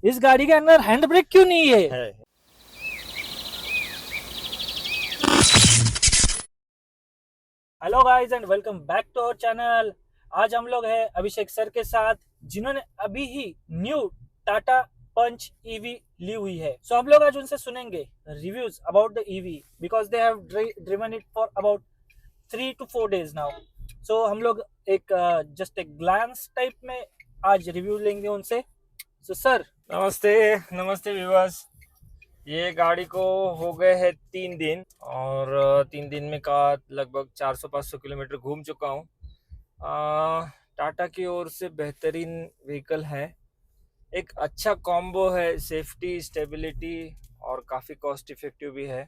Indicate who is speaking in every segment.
Speaker 1: इस गाड़ी के अंदर हैंड ब्रेक क्यों नहीं है? Hello guys and welcome back to our channel. आज हम लोग हैं अभिषेक सर के साथ, जिन्होंने अभी ही न्यू टाटा पंच ईवी ली हुई है। सो हम लोग आज उनसे सुनेंगे reviews about the EV, because they have driven it for about 3 to 4 days now. So हम लोग एक जस्ट एक ग्लैंस टाइप में आज रिव्यू लेंगे उनसे। सो सर,
Speaker 2: नमस्ते नमस्ते व्यूअर्स। ये गाड़ी को हो गए हैं 3 दिन और 3 दिन में का लगभग 400-500 किलोमीटर घूम चुका हूँ। टाटा की ओर से बेहतरीन व्हीकल है, एक अच्छा कॉम्बो है, सेफ्टी, स्टेबिलिटी और काफ़ी कॉस्ट इफेक्टिव भी है।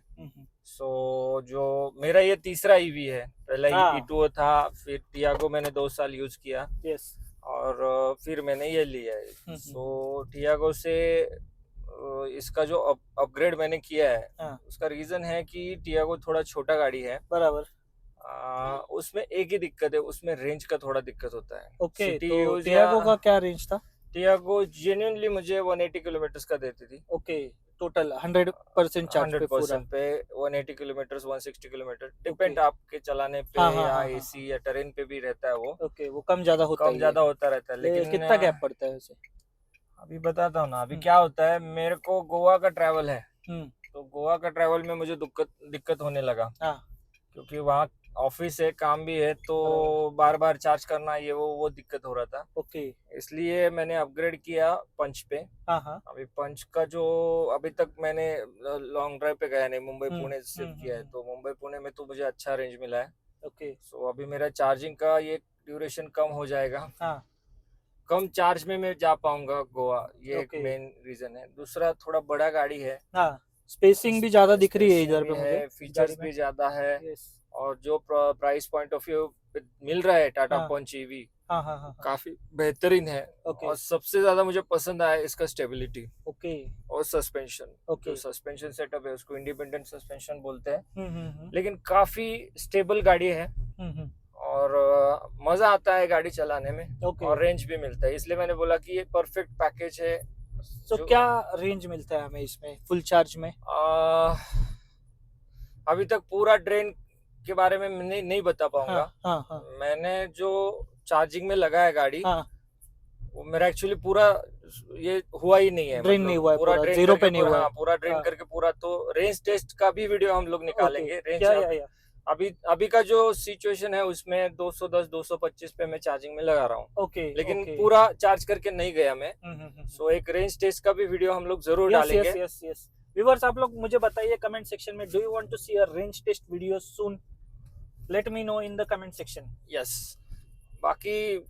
Speaker 2: सो जो मेरा ये तीसरा ईवी है, पहला E2 था, फिर टियागो मैंने 2 साल यूज किया और फिर मैंने ये लिया है। सो टियागो से इसका जो अपग्रेड मैंने किया है, उसका रीजन है कि टियागो थोड़ा छोटा गाड़ी है,
Speaker 1: बराबर।
Speaker 2: उसमें एक ही दिक्कत है, उसमें रेंज का थोड़ा दिक्कत होता है।
Speaker 1: ओके, तो टियागो का क्या रेंज था?
Speaker 2: टियागो जेन्युइनली मुझे 180 किलोमीटर का देती थी।
Speaker 1: ओके, टोटल 100% चार्ज पे पूरा
Speaker 2: 100% पे 180 किलोमीटर 160 किलोमीटर डिपेंड आपके चलाने पे या एसी या टेरेन पे भी रहता है वो।
Speaker 1: ओके, वो कम ज्यादा होता
Speaker 2: रहता है। लेकिन
Speaker 1: कितना गैप पड़ता है उसे?
Speaker 2: अभी बताता हूँ ना। अभी क्या होता है, मेरे को गोवा का ट्रैवल है, तो गोवा का ट्रैवल में मुझे दिक्कत होने लगा, क्योंकि वहाँ ऑफिस है, काम भी है, तो बार बार चार्ज करना ये वो दिक्कत हो रहा था।
Speaker 1: ओके,
Speaker 2: इसलिए मैंने अपग्रेड किया पंच पे। अभी पंच का जो अभी तक मैंने लॉन्ग ड्राइव पे गया नहीं, मुंबई पुणे शिफ्ट किया है, तो मुंबई पुणे में तो मुझे अच्छा रेंज मिला है।
Speaker 1: ओके,
Speaker 2: सो अभी मेरा चार्जिंग का ये ड्यूरेशन कम हो जाएगा, कम चार्ज में मैं जा पाऊंगा गोवा, ये एक मेन रीजन है। दूसरा, थोड़ा बड़ा गाड़ी है,
Speaker 1: स्पेसिंग भी ज्यादा दिख रही है इधर पे मुझे,
Speaker 2: फीचर्स भी ज्यादा है, और जो प्राइस पॉइंट ऑफ व्यू मिल रहा है टाटा पंच ईवी काफी बेहतरीन है। और सबसे ज्यादा मुझे पसंद आया इसका स्टेबिलिटी और सस्पेंशन। जो सस्पेंशन सेटअप है उसको इंडिपेंडेंट सस्पेंशन बोलते हैं, लेकिन काफी स्टेबल गाड़ी है और मजा आता है गाड़ी चलाने में, और रेंज भी मिलता है, इसलिए मैंने बोला कि ये परफेक्ट पैकेज है।
Speaker 1: तो क्या रेंज मिलता है हमें इसमें फुल चार्ज में?
Speaker 2: अभी तक पूरा ड्रेन के बारे में नहीं बता पाऊंगा। मैंने जो चार्जिंग में लगाया गाड़ी, वो मेरा एक्चुअली पूरा ये हुआ ही नहीं है,
Speaker 1: ड्रेन नहीं हुआ है, पूरा जीरो पे नहीं हुआ है,
Speaker 2: पूरा ड्रेन करके पूरा। तो रेंज टेस्ट का भी वीडियो हम लोग निकालेंगे। रेंज अभी का जो सिचुएशन है उसमें 210 225 पे मैं चार्जिंग में लगा रहा हूँ, लेकिन पूरा चार्ज करके नहीं गया मैं। सो एक रेंज टेस्ट का भी वीडियो हम लोग जरूर डालेंगे।
Speaker 1: व्यूअर्स, आप लोग मुझे बताइए कमेंट सेक्शन में, do you want to see a range test video soon? Let me know in the comment section.
Speaker 2: Yes, बाकी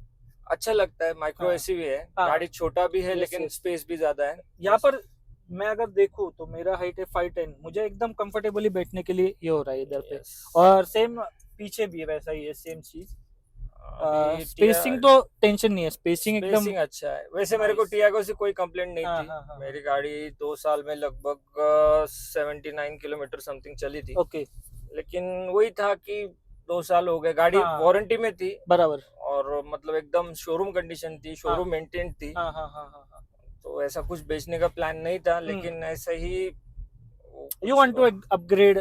Speaker 2: अच्छा लगता है, माइक्रो एसयूवी है, गाड़ी छोटा भी है, लेकिन स्पेस भी ज्यादा है।
Speaker 1: यहाँ पर मैं अगर देखूं तो मेरा हाइट है 5'10", मुझे एकदम कंफर्टेबली बैठने के लिए ये हो रहा है इधर पे, और सेम पीछे भी वैसा ही है, सेम चीज। स्पेसिंग तो टेंशन नहीं है, स्पेसिंग एकदम
Speaker 2: अच्छा है। वैसे मेरे को टियागो से कोई कंप्लेंट नहीं थी। मेरी गाड़ी 2 साल में लगभग 79 किलोमीटर समथिंग चली थी। लेकिन वही था कि 2 साल हो गए, गाड़ी वारंटी में थी, बराबर, और मतलब एकदम शोरूम कंडीशन थी, शोरूम मेंटेन थी। तो ऐसा कुछ बेचने का प्लान नहीं था, लेकिन ऐसा ही
Speaker 1: यू वांट टू अपग्रेड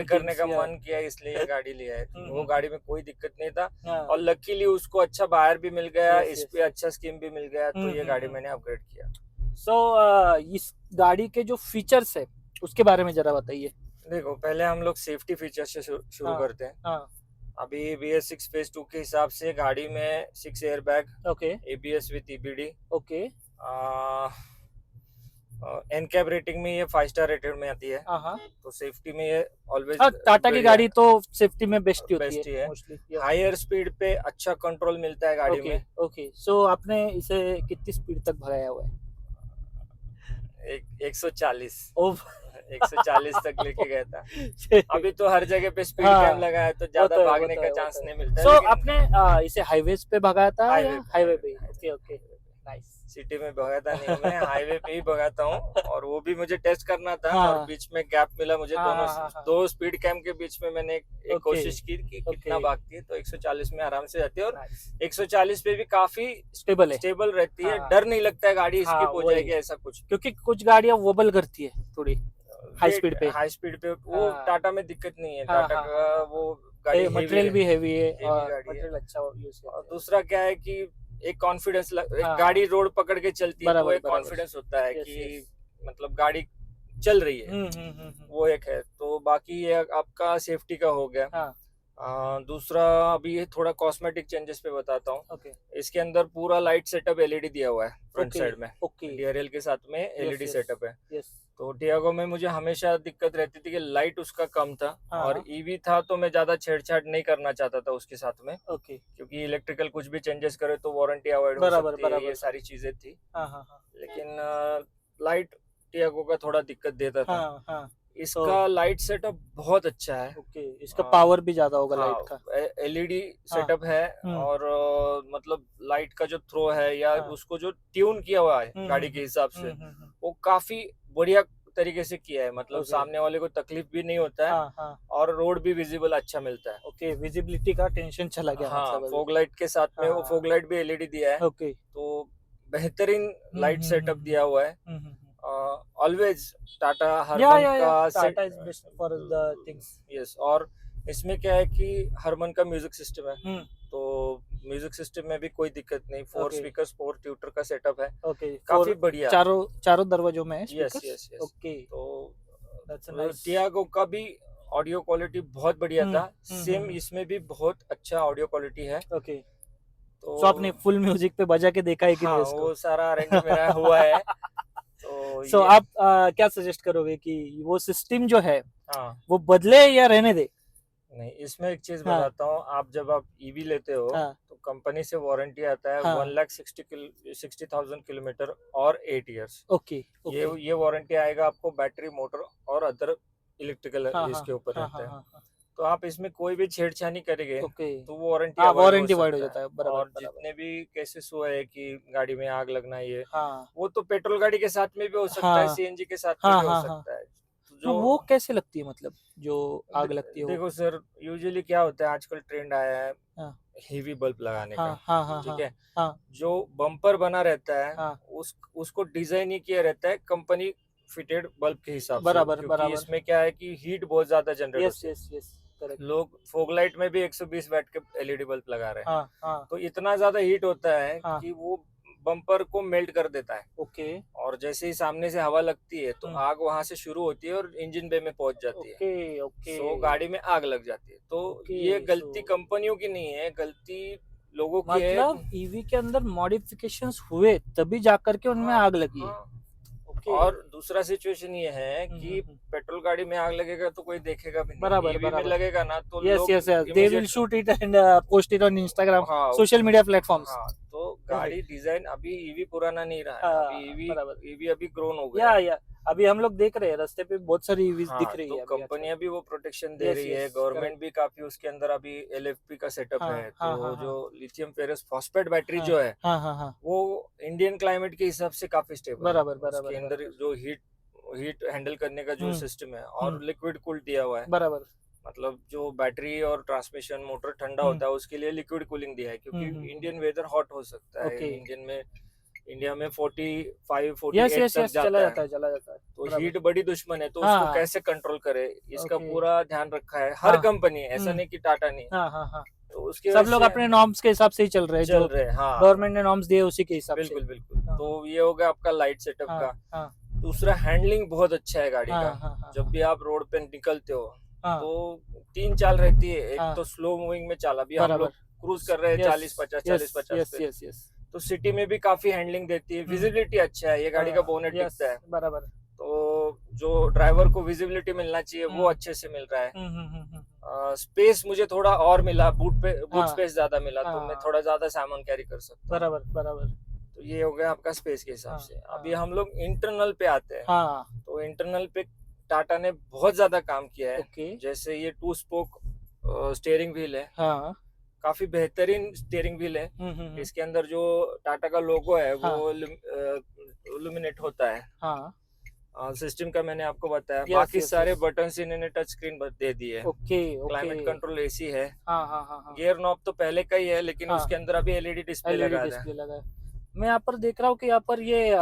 Speaker 2: करने का मन किया, इसलिए ये गाड़ी लिया है। वो गाड़ी में कोई दिक्कत नहीं था, और लकीली उसको अच्छा बायर भी मिल गया, इस पे अच्छा स्कीम भी मिल गया, तो ये गाड़ी मैंने अपग्रेड किया।
Speaker 1: सो इस गाड़ी के जो फीचर्स है उसके बारे में जरा बताइए।
Speaker 2: देखो, पहले हम लोग सेफ्टी फीचर से शुरू करते हैं। अभी BS6 फेज 2 के हिसाब से गाड़ी में 6 air bag, ABS with EBD, NCAP rating में ये 5 स्टार रेटेड में आती है। तो सेफ्टी में ये ऑलवेज,
Speaker 1: टाटा की गाड़ी तो सेफ्टी में बेस्ट ही है।
Speaker 2: हायर स्पीड पे अच्छा कंट्रोल मिलता है गाड़ी में।
Speaker 1: सो आपने इसे कितनी स्पीड तक भगाया हुआ है?
Speaker 2: 140 140 तक लेके गया था। अभी तो हर जगह पे स्पीड कैम लगा है, तो ज्यादा भागने का चांस नहीं मिलता।
Speaker 1: सो आपने इसे हाईवे पे भगाया था? हाईवे पे। Okay, nice.
Speaker 2: सिटी में भगाता नहीं हूँ मैं, हाईवे पे ही भगाता हूँ। और वो भी मुझे टेस्ट करना था,
Speaker 1: हाँ।
Speaker 2: और बीच में गैप मिला मुझे,
Speaker 1: हाँ,
Speaker 2: दोनों
Speaker 1: हाँ, हाँ, हाँ।
Speaker 2: दो स्पीड कैम के बीच में मैंने एक
Speaker 1: ओके,
Speaker 2: कोशिश की कि कितना
Speaker 1: ओके।
Speaker 2: भागती है, तो 140 में आराम से जाती है। और
Speaker 1: नाइस।
Speaker 2: 140 पे भी काफी
Speaker 1: स्टेबल है।
Speaker 2: स्टेबल रहती है,
Speaker 1: हाँ।
Speaker 2: डर नहीं लगता है गाड़ी
Speaker 1: हाँ,
Speaker 2: स्किप हो
Speaker 1: वही।
Speaker 2: जाएगी ऐसा कुछ।
Speaker 1: क्योंकि कुछ गाड़ियां वोबल करती है थोड़ी हाई स्पीड पे।
Speaker 2: हाई स्पीड पे वो
Speaker 1: हाँ।
Speaker 2: टाटा में दिक्कत नहीं है,
Speaker 1: हाँ,
Speaker 2: टाटा
Speaker 1: हाँ,
Speaker 2: का
Speaker 1: हाँ, हाँ,
Speaker 2: वो
Speaker 1: हाँ।
Speaker 2: गाड़ी हेवी
Speaker 1: मटेरियल भी हेवी है
Speaker 2: हेवी
Speaker 1: और
Speaker 2: गाड़ी है।
Speaker 1: मटेरियल अच्छा यूज
Speaker 2: और
Speaker 1: करते हैं।
Speaker 2: दूसरा क्या है कि एक कॉन्फिडेंस एक
Speaker 1: हाँ।
Speaker 2: गाड़ी रोड पकड़ के चलती है तो
Speaker 1: बराबर,
Speaker 2: एक
Speaker 1: बराबर।
Speaker 2: कॉन्फिडेंस होता है
Speaker 1: यस,
Speaker 2: कि
Speaker 1: यस।
Speaker 2: मतलब गाड़ी चल रही है,
Speaker 1: हम्म।
Speaker 2: वो एक है। तो बाकी ये आपका सेफ्टी का हो गया।
Speaker 1: हाँ।
Speaker 2: दूसरा अभी ये थोड़ा कॉस्मेटिक चेंजेस पे बताता हूँ।
Speaker 1: ओके,
Speaker 2: इसके अंदर पूरा लाइट सेटअप एलईडी दिया हुआ है फ्रंट
Speaker 1: ओके,
Speaker 2: साइड में,
Speaker 1: ओके।
Speaker 2: डीआरएल के साथ में
Speaker 1: यस,
Speaker 2: एलईडी
Speaker 1: यस,
Speaker 2: सेटअप है।
Speaker 1: यस।
Speaker 2: तो टियागो में मुझे हमेशा दिक्कत रहती थी कि लाइट उसका कम था, और
Speaker 1: हाँ।
Speaker 2: ईवी था तो मैं ज्यादा छेड़छाड़ नहीं करना चाहता था उसके साथ में,
Speaker 1: ओके।
Speaker 2: क्योंकि इलेक्ट्रिकल कुछ भी चेंजेस करे तो वारंटी अवॉइड हो
Speaker 1: बराबर,
Speaker 2: सकती है, ये
Speaker 1: बराबर।
Speaker 2: सारी चीजें थी।
Speaker 1: हाँ, हाँ, हाँ।
Speaker 2: लेकिन लाइट टियागो का थोड़ा दिक्कत देता था।
Speaker 1: हाँ, हाँ। तो
Speaker 2: इसका लाइट सेटअप बहुत अच्छा है।
Speaker 1: ओके, इसका पावर भी ज्यादा होगा
Speaker 2: हाँ,
Speaker 1: लाइट का।
Speaker 2: एलईडी
Speaker 1: हाँ।
Speaker 2: सेटअप है। और मतलब लाइट का जो थ्रो है या
Speaker 1: हाँ।
Speaker 2: उसको जो ट्यून किया हुआ है
Speaker 1: हम्म,
Speaker 2: गाड़ी
Speaker 1: हम्म,
Speaker 2: के हिसाब से,
Speaker 1: हम्म।
Speaker 2: वो काफी बढ़िया तरीके से किया है। मतलब
Speaker 1: ओके।
Speaker 2: सामने वाले को तकलीफ भी नहीं होता है,
Speaker 1: हाँ, हाँ।
Speaker 2: और रोड भी विजिबल अच्छा मिलता है।
Speaker 1: ओके, विजिबिलिटी का टेंशन चला गया
Speaker 2: हाँ,
Speaker 1: मतलब अभी।
Speaker 2: फॉग लाइट के साथ में वो
Speaker 1: हाँ।
Speaker 2: फॉग लाइट भी एलईडी दिया है,
Speaker 1: ओके।
Speaker 2: तो बेहतरीन लाइट सेटअप
Speaker 1: हम्म।
Speaker 2: दिया हुआ है।
Speaker 1: हम्म।
Speaker 2: ऑलवेज टाटा
Speaker 1: या
Speaker 2: हरमन
Speaker 1: या या
Speaker 2: का
Speaker 1: Tata is best for the things.
Speaker 2: Yes. और इसमें क्या है कि हरमन का म्यूजिक सिस्टम है,
Speaker 1: हम्म।
Speaker 2: तो म्यूजिक सिस्टम में भी कोई दिक्कत नहीं। 4
Speaker 1: ओके,
Speaker 2: स्पीकर्स 4 ट्यूटर का सेटअप है,
Speaker 1: ओके।
Speaker 2: काफी बढ़िया।
Speaker 1: चारों चारों दरवाजों में है
Speaker 2: yes
Speaker 1: speakers.
Speaker 2: Yes yes.
Speaker 1: Okay,
Speaker 2: तो
Speaker 1: दैट्स नाइस।
Speaker 2: टियागो का भी ऑडियो क्वालिटी बहुत बढ़िया
Speaker 1: हम्म,
Speaker 2: था, सेम इसमें भी बहुत अच्छा ऑडियो क्वालिटी है।
Speaker 1: ओके।
Speaker 2: तो
Speaker 1: सो आपने फुल म्यूजिक पे बजा के देखा है कि नहीं
Speaker 2: हाँ,
Speaker 1: उसको?
Speaker 2: वो सारा अरेंज मेरा हुआ है। तो
Speaker 1: सो
Speaker 2: ये
Speaker 1: आप क्या सजेस्ट करोगे कि वो सिस्टम जो है
Speaker 2: हाँ,
Speaker 1: वो बदले या रहने दे?
Speaker 2: नहीं इसमें एक चीज
Speaker 1: हाँ,
Speaker 2: बताता हूँ। आप जब आप ईवी लेते हो
Speaker 1: हाँ,
Speaker 2: तो कंपनी से वारंटी आता है
Speaker 1: हाँ।
Speaker 2: 1,60,000 किलोमीटर और 8 इयर्स।
Speaker 1: Okay, okay.
Speaker 2: ये वारंटी आएगा आपको बैटरी, मोटर और अदर इलेक्ट्रिकल
Speaker 1: हाँ, हाँ,
Speaker 2: इसके ऊपर
Speaker 1: हाँ,
Speaker 2: रहता
Speaker 1: हाँ,
Speaker 2: है।
Speaker 1: हाँ, हाँ।
Speaker 2: तो आप इसमें कोई भी छेड़छाड़ी करेंगे
Speaker 1: ओके।
Speaker 2: तो वो वारंटी
Speaker 1: हाँ,
Speaker 2: अवॉइड हो
Speaker 1: वारंटी वाइड हो
Speaker 2: सकता है।
Speaker 1: जाता है। बराबर,
Speaker 2: और
Speaker 1: बराबर।
Speaker 2: जितने भी केसेस हुए हैं कि गाड़ी में आग लगना, ये
Speaker 1: हाँ,
Speaker 2: वो तो पेट्रोल गाड़ी के साथ में भी हो सकता है,
Speaker 1: हाँ,
Speaker 2: सीएनजी के साथ में
Speaker 1: हाँ,
Speaker 2: भी हो
Speaker 1: हाँ, हाँ।
Speaker 2: सकता है। तो
Speaker 1: तो
Speaker 2: जो
Speaker 1: वो कैसे लगती है मतलब जो आग लगती है वो?
Speaker 2: देखो सर, यूजुअली क्या होता है, आजकल ट्रेंड आया है
Speaker 1: हाँ,
Speaker 2: हेवी बल्ब लगाने
Speaker 1: हाँ,
Speaker 2: का।
Speaker 1: हाँ, हाँ,
Speaker 2: ठीक
Speaker 1: हाँ,
Speaker 2: है,
Speaker 1: हाँ,
Speaker 2: जो बम्पर बना रहता है
Speaker 1: हाँ।
Speaker 2: उसको डिजाइन ही किया रहता है कंपनी फिटेड बल्ब के हिसाब से,
Speaker 1: बराबर,
Speaker 2: क्योंकि
Speaker 1: बराबर।
Speaker 2: इसमें क्या है कि हीट बहुत ज्यादा जनरेट
Speaker 1: यस,
Speaker 2: होती है।
Speaker 1: Yes, yes. करेक्ट।
Speaker 2: लोग फोग लाइट में भी 120 वाट के एलईडी बल्ब लगा रहे हैं,
Speaker 1: हाँ, हाँ,
Speaker 2: तो इतना ज्यादा हीट होता है
Speaker 1: हाँ।
Speaker 2: कि वो बम्पर को मेल्ट कर देता है।
Speaker 1: ओके,
Speaker 2: और जैसे ही सामने से हवा लगती है तो
Speaker 1: हम्म।
Speaker 2: आग वहां से शुरू होती है और इंजन बे में पहुंच जाती है।
Speaker 1: Okay, okay.
Speaker 2: सो गाड़ी में आग लग जाती है। तो
Speaker 1: ओके,
Speaker 2: ये गलती
Speaker 1: सो
Speaker 2: कंपनियों की नहीं है, गलती लोगों की है।
Speaker 1: मतलब ईवी के अंदर मॉडिफिकेशंस हुए तभी जाकर के उनमें
Speaker 2: हाँ,
Speaker 1: आग लगी है।
Speaker 2: हाँ।
Speaker 1: ओके।
Speaker 2: और दूसरा सिचुएशन ये है
Speaker 1: हम्म,
Speaker 2: कि पेट्रोल गाड़ी में आग लगेगा तो कोई देखेगा भी नहीं,
Speaker 1: बराबर,
Speaker 2: ईवी में
Speaker 1: बराबर।
Speaker 2: लगेगा ना तो
Speaker 1: यस,
Speaker 2: लोग
Speaker 1: yes, yes. They will
Speaker 2: immediate.
Speaker 1: Shoot it and post it on Instagram,
Speaker 2: हाँ,
Speaker 1: सोशल मीडिया प्लेटफॉर्म्स।
Speaker 2: हाँ। तो गाड़ी डिजाइन अभी ईवी पुराना नहीं रहा है,
Speaker 1: हाँ,
Speaker 2: अभी ईवी
Speaker 1: बराबर।
Speaker 2: ईवी अभी ग्रोन हो गया है।
Speaker 1: या अभी हम लोग देख रहे हैं रास्ते पे बहुत सारी ईवीज
Speaker 2: हाँ,
Speaker 1: दिख रही
Speaker 2: तो
Speaker 1: है अभी आजकल।
Speaker 2: कंपनियां भी वो प्रोटेक्शन दे
Speaker 1: यस,
Speaker 2: रही है,
Speaker 1: यस,
Speaker 2: गवर्नमेंट
Speaker 1: करेक्ट।
Speaker 2: भी काफी उसके अंदर अभी एलएफपी का सेटअप
Speaker 1: हाँ,
Speaker 2: है।
Speaker 1: हाँ,
Speaker 2: तो
Speaker 1: हाँ,
Speaker 2: जो
Speaker 1: हाँ,
Speaker 2: लिथियम फेरस फॉस्फेट बैटरी
Speaker 1: हाँ,
Speaker 2: जो है
Speaker 1: हाँ, हाँ, हाँ।
Speaker 2: वो इंडियन क्लाइमेट के हिसाब से काफी स्टेबल है।
Speaker 1: बराबर, बराबर,
Speaker 2: उसके अंदर
Speaker 1: बराबर।
Speaker 2: जो हीट हीट हैंडल करने का जो सिस्टम है, और
Speaker 1: हम्म,
Speaker 2: लिक्विड कूल दिया हुआ है।
Speaker 1: बराबर।
Speaker 2: मतलब जो बैटरी और ट्रांसमिशन मोटर ठंडा
Speaker 1: हम्म,
Speaker 2: होता है उसके लिए लिक्विड कूलिंग दिया है, क्योंकि
Speaker 1: हम्म।
Speaker 2: इंडियन वेदर हॉट हो सकता है।
Speaker 1: ओके।
Speaker 2: इंडिया में 45
Speaker 1: यस,
Speaker 2: 48
Speaker 1: यस,
Speaker 2: तक
Speaker 1: यस। चला
Speaker 2: जाता
Speaker 1: जाता
Speaker 2: है।
Speaker 1: है, चला जाता है।
Speaker 2: तो
Speaker 1: बराबर।
Speaker 2: हीट बड़ी दुश्मन है, तो उसको
Speaker 1: हाँ।
Speaker 2: कैसे कंट्रोल करे, इसका
Speaker 1: ओके।
Speaker 2: पूरा ध्यान रखा है हर
Speaker 1: हाँ।
Speaker 2: कंपनी, ऐसा नहीं कि टाटा नहीं।
Speaker 1: हाँ, हाँ, हाँ।
Speaker 2: तो उसकी
Speaker 1: सब
Speaker 2: वजह
Speaker 1: लोग
Speaker 2: से
Speaker 1: अपने नॉर्म्स के हिसाब से ही चल रहे हैं,
Speaker 2: चल
Speaker 1: जो
Speaker 2: रहे हैं। हाँ,
Speaker 1: गवर्नमेंट ने नॉर्म्स दिए उसी के हिसाब से।
Speaker 2: बिल्कुल बिल्कुल।
Speaker 1: हाँ,
Speaker 2: तो ये हो गया आपका लाइट सेटअप
Speaker 1: हाँ,
Speaker 2: का।
Speaker 1: हाँ,
Speaker 2: दूसरा, हैंडलिंग बहुत अच्छा है गाड़ी
Speaker 1: हाँ,
Speaker 2: का।
Speaker 1: हाँ, हाँ,
Speaker 2: जब भी आप रोड पे निकलते हो
Speaker 1: हाँ,
Speaker 2: तो 3 चाल रहती है। एक
Speaker 1: हाँ।
Speaker 2: तो स्लो मूविंग में चाल, अभी हम
Speaker 1: बराबर।
Speaker 2: लोग क्रूज कर रहे हैं
Speaker 1: यस,
Speaker 2: 40-50
Speaker 1: यस,
Speaker 2: 40-50
Speaker 1: यस,
Speaker 2: पे।
Speaker 1: Yes, yes.
Speaker 2: तो सिटी में भी काफी हैंडलिंग देती है, विजिबिलिटी अच्छा है, ये गाड़ी का बोनेट
Speaker 1: यस,
Speaker 2: दिखता है।
Speaker 1: बराबर।
Speaker 2: तो जो ड्राइवर को विजिबिलिटी मिलना चाहिए वो
Speaker 1: हम्म,
Speaker 2: अच्छे से मिल रहा है।
Speaker 1: हम्म।
Speaker 2: स्पेस मुझे थोड़ा और मिला, बूट
Speaker 1: हाँ,
Speaker 2: स्पेस ज्यादा मिला, तो मैं
Speaker 1: हाँ।
Speaker 2: थोड़ा ज्यादा सामान कैरी कर सकता हूँ।
Speaker 1: बराबर, बराबर।
Speaker 2: तो ये हो गया आपका स्पेस के हिसाब
Speaker 1: हाँ,
Speaker 2: से। अभी
Speaker 1: हाँ,
Speaker 2: हम लोग इंटरनल पे आते हैं।
Speaker 1: हाँ।
Speaker 2: तो इंटरनल पे टाटा ने बहुत ज्यादा काम किया है।
Speaker 1: ओके।
Speaker 2: जैसे ये 2 स्पोक स्टीयरिंग व्हील है,
Speaker 1: हाँ,
Speaker 2: काफी बेहतरीन स्टीयरिंग व्हील है। इसके अंदर जो टाटा का लोगो है
Speaker 1: हाँ।
Speaker 2: वो इल्यूमिनेट होता है।
Speaker 1: हाँ
Speaker 2: सिस्टम का मैंने आपको बताया।
Speaker 1: यस
Speaker 2: बाकी
Speaker 1: यस
Speaker 2: सारे
Speaker 1: यस।
Speaker 2: बटन्स इन्होंने टच स्क्रीन दे दिए है।
Speaker 1: Okay
Speaker 2: climate
Speaker 1: okay.
Speaker 2: Control AC है।
Speaker 1: हाँ हाँ हाँ हाँ।
Speaker 2: गियर नॉब तो पहले का ही है, लेकिन
Speaker 1: हाँ।
Speaker 2: उसके अंदर अभी एलईडी डिस्प्ले
Speaker 1: एलईडी
Speaker 2: लगा है।
Speaker 1: डिस्प्ले लगा है। मैं यहाँ पर देख रहा हूँ कि यहाँ पर ये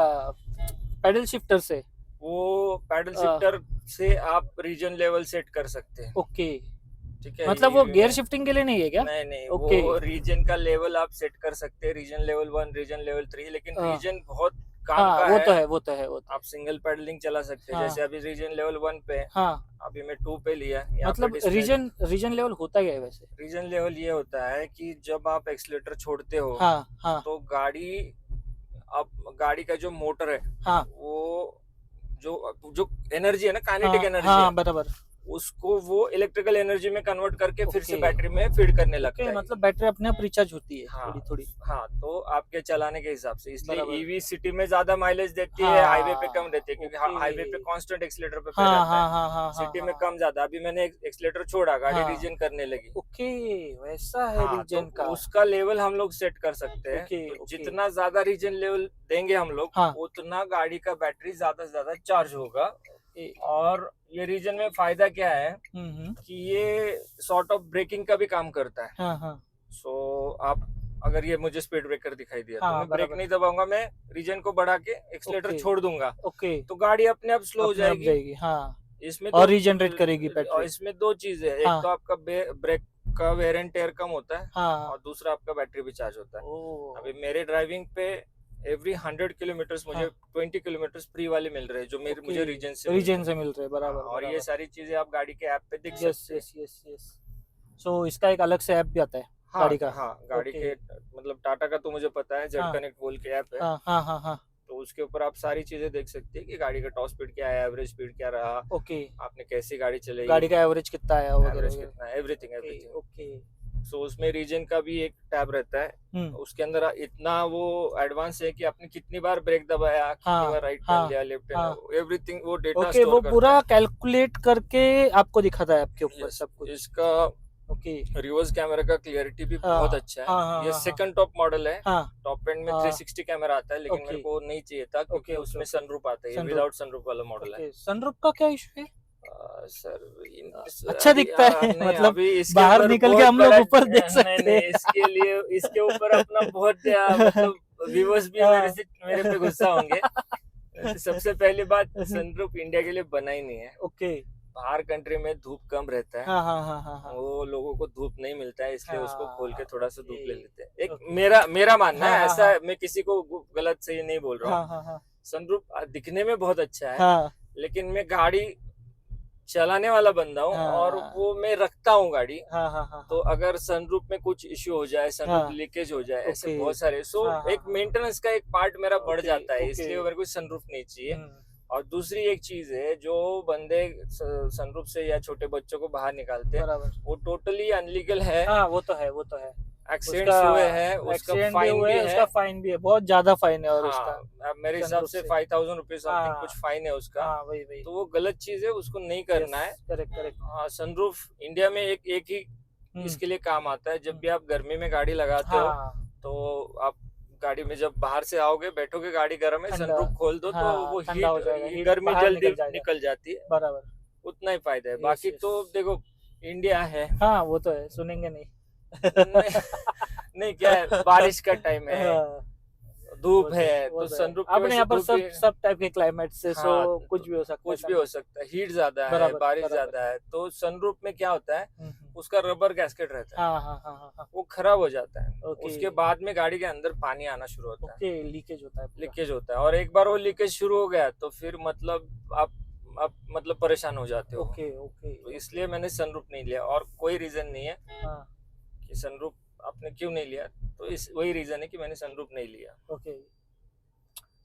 Speaker 1: पैडल शिफ्टर से
Speaker 2: वो पैडल
Speaker 1: आ,
Speaker 2: शिफ्टर से आप रीजन लेवल सेट कर सकते हैं।
Speaker 1: ओके,
Speaker 2: ठीक है,
Speaker 1: मतलब वो
Speaker 2: ये
Speaker 1: गियर शिफ्टिंग के लिए नहीं है क्या?
Speaker 2: नहीं नहीं,
Speaker 1: ओके।
Speaker 2: वो रीजन का लेवल आप सेट कर सकते हैं, रीजन लेवल 1, रीजन लेवल 3, लेकिन
Speaker 1: हाँ।
Speaker 2: रीजन बहुत काम
Speaker 1: हाँ
Speaker 2: का
Speaker 1: वो
Speaker 2: है।
Speaker 1: तो है, वो तो है, वो तो है।
Speaker 2: आप सिंगल पैडलिंग चला सकते हैं।
Speaker 1: हाँ।
Speaker 2: जैसे अभी रीजन लेवल 1 पे है,
Speaker 1: हाँ
Speaker 2: अभी मैं 2 पे लिया। यहाँ पे
Speaker 1: मतलब
Speaker 2: डिस्प्ले
Speaker 1: रीजन लेवल होता क्या है वैसे?
Speaker 2: रीजन लेवल ये होता है कि जब आप एक्सीलेटर छोड़ते हो
Speaker 1: हाँ हाँ
Speaker 2: तो गाड़ी का जो मोटर है
Speaker 1: हाँ
Speaker 2: वो जो एनर्जी है ना,
Speaker 1: हाँ
Speaker 2: काइनेटिक एनर्जी
Speaker 1: हाँ
Speaker 2: है,
Speaker 1: बराबर।
Speaker 2: उसको वो इलेक्ट्रिकल एनर्जी में कन्वर्ट करके फिर से
Speaker 1: ओके।
Speaker 2: बैटरी में फीड करने लगता
Speaker 1: ओके,
Speaker 2: है।
Speaker 1: मतलब बैटरी अपने आप रिचार्ज होती है
Speaker 2: हाँ
Speaker 1: थोड़ी थोड़ी।
Speaker 2: हाँ, तो आपके चलाने के हिसाब से। इसलिए
Speaker 1: बराबर।
Speaker 2: ईवी सिटी में ज्यादा माइलेज देती है,
Speaker 1: हाँ
Speaker 2: हाईवे पे कम देती है, क्योंकि
Speaker 1: ओके।
Speaker 2: हाईवे पे कांस्टेंट एक्सीलेटर पे
Speaker 1: हाँ
Speaker 2: रहता
Speaker 1: हाँ
Speaker 2: है।
Speaker 1: हाँ हाँ हाँ
Speaker 2: सिटी में
Speaker 1: हाँ।
Speaker 2: कम ज्यादा। अभी मैंने एक्सीलेटर छोड़ा, गाड़ी
Speaker 1: हाँ।
Speaker 2: रीजन करने लगी।
Speaker 1: ओके, वैसा है
Speaker 2: हाँ,
Speaker 1: रीजन
Speaker 2: तो
Speaker 1: का।
Speaker 2: उसका लेवल हम लोग सेट कर सकते हैं।
Speaker 1: ओके
Speaker 2: तो
Speaker 1: ओके।
Speaker 2: जितना ज्यादा रीजन लेवल देंगे हम लोग,
Speaker 1: हाँ।
Speaker 2: उतना गाड़ी का बैटरी ज्यादा से ज्यादा चार्ज होगा।
Speaker 1: ए-
Speaker 2: और ये रीजन में फायदा क्या है कि ये सॉर्ट ऑफ ब्रेकिंग का भी काम करता है।
Speaker 1: हाँ हाँ
Speaker 2: सो आप अगर ये मुझे स्पीड ब्रेकर दिखाई दिया तो
Speaker 1: हाँ
Speaker 2: मैं ब्रेक
Speaker 1: बराबर।
Speaker 2: नहीं दबाऊंगा, मैं रीजन को बढ़ा के एक्सीलेटर
Speaker 1: ओके
Speaker 2: छोड़ दूंगा,
Speaker 1: ओके,
Speaker 2: तो गाड़ी अपने आप स्लो हो
Speaker 1: अपने आप
Speaker 2: जाएगी।
Speaker 1: जाएगी। हाँ,
Speaker 2: इसमें
Speaker 1: और रीजनरेट करेगी
Speaker 2: और
Speaker 1: बैटरी।
Speaker 2: इसमें दो चीज है। एक
Speaker 1: हाँ
Speaker 2: तो आपका ब्रेक का वेयर एंड टेयर कम होता है,
Speaker 1: हाँ।
Speaker 2: और दूसरा आपका बैटरी भी चार्ज होता है।
Speaker 1: ओ
Speaker 2: अभी मेरे ड्राइविंग पे एवरी 100 किलोमीटर मुझे
Speaker 1: हाँ
Speaker 2: 20 किलोमीटर फ्री वाले मिल रहे हैं, जो मेरे मुझे रीजन से मिलते
Speaker 1: रीजन
Speaker 2: हैं।
Speaker 1: से मिल रहे हैं,
Speaker 2: हाँ,
Speaker 1: बराबर
Speaker 2: और ये
Speaker 1: बराबर।
Speaker 2: सारी चीजें आप गाड़ी के ऐप पे देख
Speaker 1: यस
Speaker 2: सकते हैं।
Speaker 1: Yes yes yes. सो इसका एक अलग से ऐप भी आता है
Speaker 2: हाँ
Speaker 1: गाड़ी का?
Speaker 2: हाँ, गाड़ी
Speaker 1: ओके।
Speaker 2: के मतलब टाटा का तो मुझे पता है, जेड
Speaker 1: हाँ
Speaker 2: कनेक्ट बोल के ऐप है।
Speaker 1: हाँ हाँ हाँ हाँ।
Speaker 2: तो उसके ऊपर आप सारी चीजें देख सकते हैं कि गाड़ी का टॉप स्पीड क्या है, एवरेज स्पीड क्या रहा,
Speaker 1: ओके,
Speaker 2: आपने कैसी गाड़ी चलाई,
Speaker 1: गाड़ी का एवरेज कितना आया वगैरह
Speaker 2: एवरेज
Speaker 1: वगैरह।
Speaker 2: कितना है, एवरीथिंग
Speaker 1: ओके
Speaker 2: एवरीथिंग।
Speaker 1: ओके।
Speaker 2: सो उसमें रीजन का भी एक टैब रहता है। उसके अंदर इतना वो एडवांस है कि आपने कितनी बार ब्रेक दबाया, कितनी
Speaker 1: हाँ
Speaker 2: बार राइट टर्न
Speaker 1: हाँ
Speaker 2: लिया, लेफ्ट
Speaker 1: हाँ।
Speaker 2: टर्न, एवरीथिंग वो डेटा
Speaker 1: ओके, वो
Speaker 2: स्टोर करता
Speaker 1: पूरा
Speaker 2: है।
Speaker 1: कैलकुलेट करके आपको दिखाता है आपके ऊपर
Speaker 2: Yes,
Speaker 1: सब कुछ।
Speaker 2: इसका
Speaker 1: ओके।
Speaker 2: रिवर्स कैमरा का क्लियरिटी भी
Speaker 1: हाँ
Speaker 2: बहुत अच्छा
Speaker 1: हाँ
Speaker 2: है।
Speaker 1: हाँ
Speaker 2: ये
Speaker 1: हाँ
Speaker 2: सेकंड टॉप मॉडल है।
Speaker 1: हाँ
Speaker 2: टॉप एंड में
Speaker 1: हाँ।
Speaker 2: 360 कैमरा आता है, लेकिन
Speaker 1: ओके
Speaker 2: मेरे को नहीं चाहिए था, क्योंकि
Speaker 1: ओके ओके
Speaker 2: उसमें
Speaker 1: ओके।
Speaker 2: सनरूफ आता है। ये
Speaker 1: सनरूफ।
Speaker 2: विदाउट सनरूफ वाला मॉडल है।
Speaker 1: ओके, सनरूफ का क्या इशू है?
Speaker 2: सर
Speaker 1: अच्छा
Speaker 2: अभी
Speaker 1: दिखता है
Speaker 2: नहीं,
Speaker 1: मतलब
Speaker 2: अभी इसके
Speaker 1: बाहर
Speaker 2: ऊपर
Speaker 1: निकल के
Speaker 2: बहुत
Speaker 1: हम लोग
Speaker 2: बड़ा
Speaker 1: ऊपर देख
Speaker 2: नहीं
Speaker 1: सकते
Speaker 2: नहीं,
Speaker 1: हैं।
Speaker 2: इसके लिए इसके ऊपर अपना बहुत मतलब व्यूअर्स भी मेरे पे गुस्सा होंगे। सबसे पहली बात, सनरूफ इंडिया के लिए बना ही नहीं है।
Speaker 1: ओके।
Speaker 2: बाहर कंट्री में धूप कम रहता है,
Speaker 1: हाँ हाँ हाँ हाँ हाँ
Speaker 2: वो लोगों को धूप नहीं मिलता है, इसलिए उसको खोल के थोड़ा सा धूप ले
Speaker 1: ओके
Speaker 2: लेते हैं। एक
Speaker 1: ओके।
Speaker 2: मेरा मानना
Speaker 1: हाँ
Speaker 2: है,
Speaker 1: हाँ
Speaker 2: ऐसा
Speaker 1: हाँ
Speaker 2: मैं किसी को गलत सही नहीं बोल रहा
Speaker 1: हाँ
Speaker 2: हूँ।
Speaker 1: हाँ हाँ
Speaker 2: सनरूफ दिखने में बहुत अच्छा है,
Speaker 1: हाँ
Speaker 2: लेकिन मैं गाड़ी चलाने वाला बंदा हूँ, और
Speaker 1: हाँ
Speaker 2: वो मैं रखता हूँ गाड़ी।
Speaker 1: हाँ हाँ हाँ
Speaker 2: तो अगर सनरूफ में कुछ इश्यू हो जाए, सनरूफ
Speaker 1: हाँ
Speaker 2: लीकेज हो जाए, ऐसे
Speaker 1: ओके।
Speaker 2: बहुत सारे, सो
Speaker 1: हाँ हाँ
Speaker 2: एक
Speaker 1: हाँ
Speaker 2: मेंटेनेंस का एक पार्ट मेरा बढ़
Speaker 1: ओके
Speaker 2: जाता है,
Speaker 1: ओके।
Speaker 2: इसलिए मेरे को सनरूफ नहीं चाहिए।
Speaker 1: हम्म,
Speaker 2: और दूसरी एक चीज है, जो बंदे सनरूफ से या छोटे बच्चों को बाहर निकालते हैं,
Speaker 1: बराबर।
Speaker 2: वो टोटली अनलीगल है।
Speaker 1: हाँ वो तो है, वो तो है।
Speaker 2: एक्सीडेंट्स
Speaker 1: उसका
Speaker 2: हुए हैं, उसका
Speaker 1: एक्सीडेंट भी
Speaker 2: फाइन
Speaker 1: हुए
Speaker 2: भी
Speaker 1: हैं,
Speaker 2: है।
Speaker 1: उसका फाइन भी है, बहुत ज्यादा फाइन है। और उसका
Speaker 2: हाँ, अब मेरे हिसाब
Speaker 1: सनरूफ
Speaker 2: से
Speaker 1: से
Speaker 2: 5000 रुपीज समथिंग
Speaker 1: हाँ
Speaker 2: कुछ फाइन है उसका।
Speaker 1: हाँ वही वही।
Speaker 2: तो वो गलत चीज है, उसको नहीं करना है।
Speaker 1: Correct correct.
Speaker 2: सनरूफ इंडिया में एक ही इसके लिए काम आता है। जब भी आप गर्मी में गाड़ी लगाते हो,
Speaker 1: हाँ
Speaker 2: तो आप गाड़ी में जब बाहर से आओगे, बैठोगे, गाड़ी गर्म है,
Speaker 1: ठंडा।
Speaker 2: सनरूफ खोल दो, तो
Speaker 1: हाँ
Speaker 2: वो
Speaker 1: ठंडा हो जाएगा, हीट
Speaker 2: गर्मी
Speaker 1: बाहर
Speaker 2: जल्दी
Speaker 1: निकल जाएगा।
Speaker 2: निकल जाती है।
Speaker 1: बराबर।
Speaker 2: उतना ही फायदा है।
Speaker 1: यस
Speaker 2: बाकी
Speaker 1: यस।
Speaker 2: तो देखो, इंडिया है।
Speaker 1: हाँ वो तो है, सुनेंगे नहीं।
Speaker 2: नहीं, नहीं, क्या है, बारिश का टाइम है,
Speaker 1: हाँ,
Speaker 2: धूप
Speaker 1: वो तो
Speaker 2: है,
Speaker 1: वो
Speaker 2: तो
Speaker 1: तो है।
Speaker 2: सनरूफ की
Speaker 1: अपने
Speaker 2: वजह
Speaker 1: यहाँ
Speaker 2: से
Speaker 1: पर
Speaker 2: धूप
Speaker 1: सब
Speaker 2: भी
Speaker 1: सब टाइप के क्लाइमेट से सो
Speaker 2: हाँ,
Speaker 1: कुछ भी हो सकता है।
Speaker 2: कुछ भी हो सकता है। हीट ज्यादा है,
Speaker 1: बराबर
Speaker 2: बारिश
Speaker 1: बराबर।
Speaker 2: ज्यादा है, तो सनरूफ में क्या होता है,
Speaker 1: हम्म।
Speaker 2: उसका रबर गैस्केट रहता है,
Speaker 1: हाँ हाँ हाँ हाँ हाँ।
Speaker 2: वो खराब हो जाता है।
Speaker 1: ओके
Speaker 2: उसके बाद में गाड़ी के अंदर पानी आना शुरू होता है,
Speaker 1: ओके, लीकेज होता है पूरा।
Speaker 2: लीकेज होता है। और एक बार वो लीकेज शुरू हो गया तो फिर मतलब आप मतलब परेशान हो जाते हो।
Speaker 1: Okay okay.
Speaker 2: तो इसलिए मैंने सनरूफ नहीं लिया, और कोई रीजन नहीं है
Speaker 1: हाँ
Speaker 2: कि सनरूफ आपने क्यों नहीं लिया। तो वही रीजन है कि मैंने सनरूफ नहीं लिया।
Speaker 1: ओके।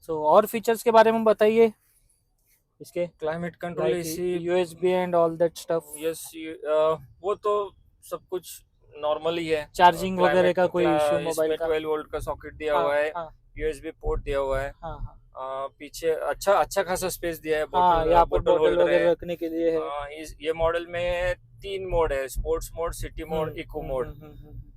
Speaker 1: सो और फीचर्स के बारे में बताइए इसके,
Speaker 2: climate control AC,
Speaker 1: USB and all that stuff.
Speaker 2: Yes, वो तो सब कुछ नॉर्मल ही है।
Speaker 1: चार्जिंग वगैरह का कोई इशू मोबाइल
Speaker 2: इसमें
Speaker 1: का?
Speaker 2: 12 वोल्ट का सॉकेट दिया हुआ है,
Speaker 1: हाँ
Speaker 2: यूएसबी पोर्ट दिया हुआ है।
Speaker 1: हाँ हाँ
Speaker 2: पीछे अच्छा खासा स्पेस दिया है,
Speaker 1: हाँ, यहाँ पर
Speaker 2: बोतल
Speaker 1: बोतल
Speaker 2: होल्डर
Speaker 1: वगैरह
Speaker 2: है।
Speaker 1: रखने के लिए है।
Speaker 2: ये मॉडल में तीन मोड है, sports mode, city mode, eco mode.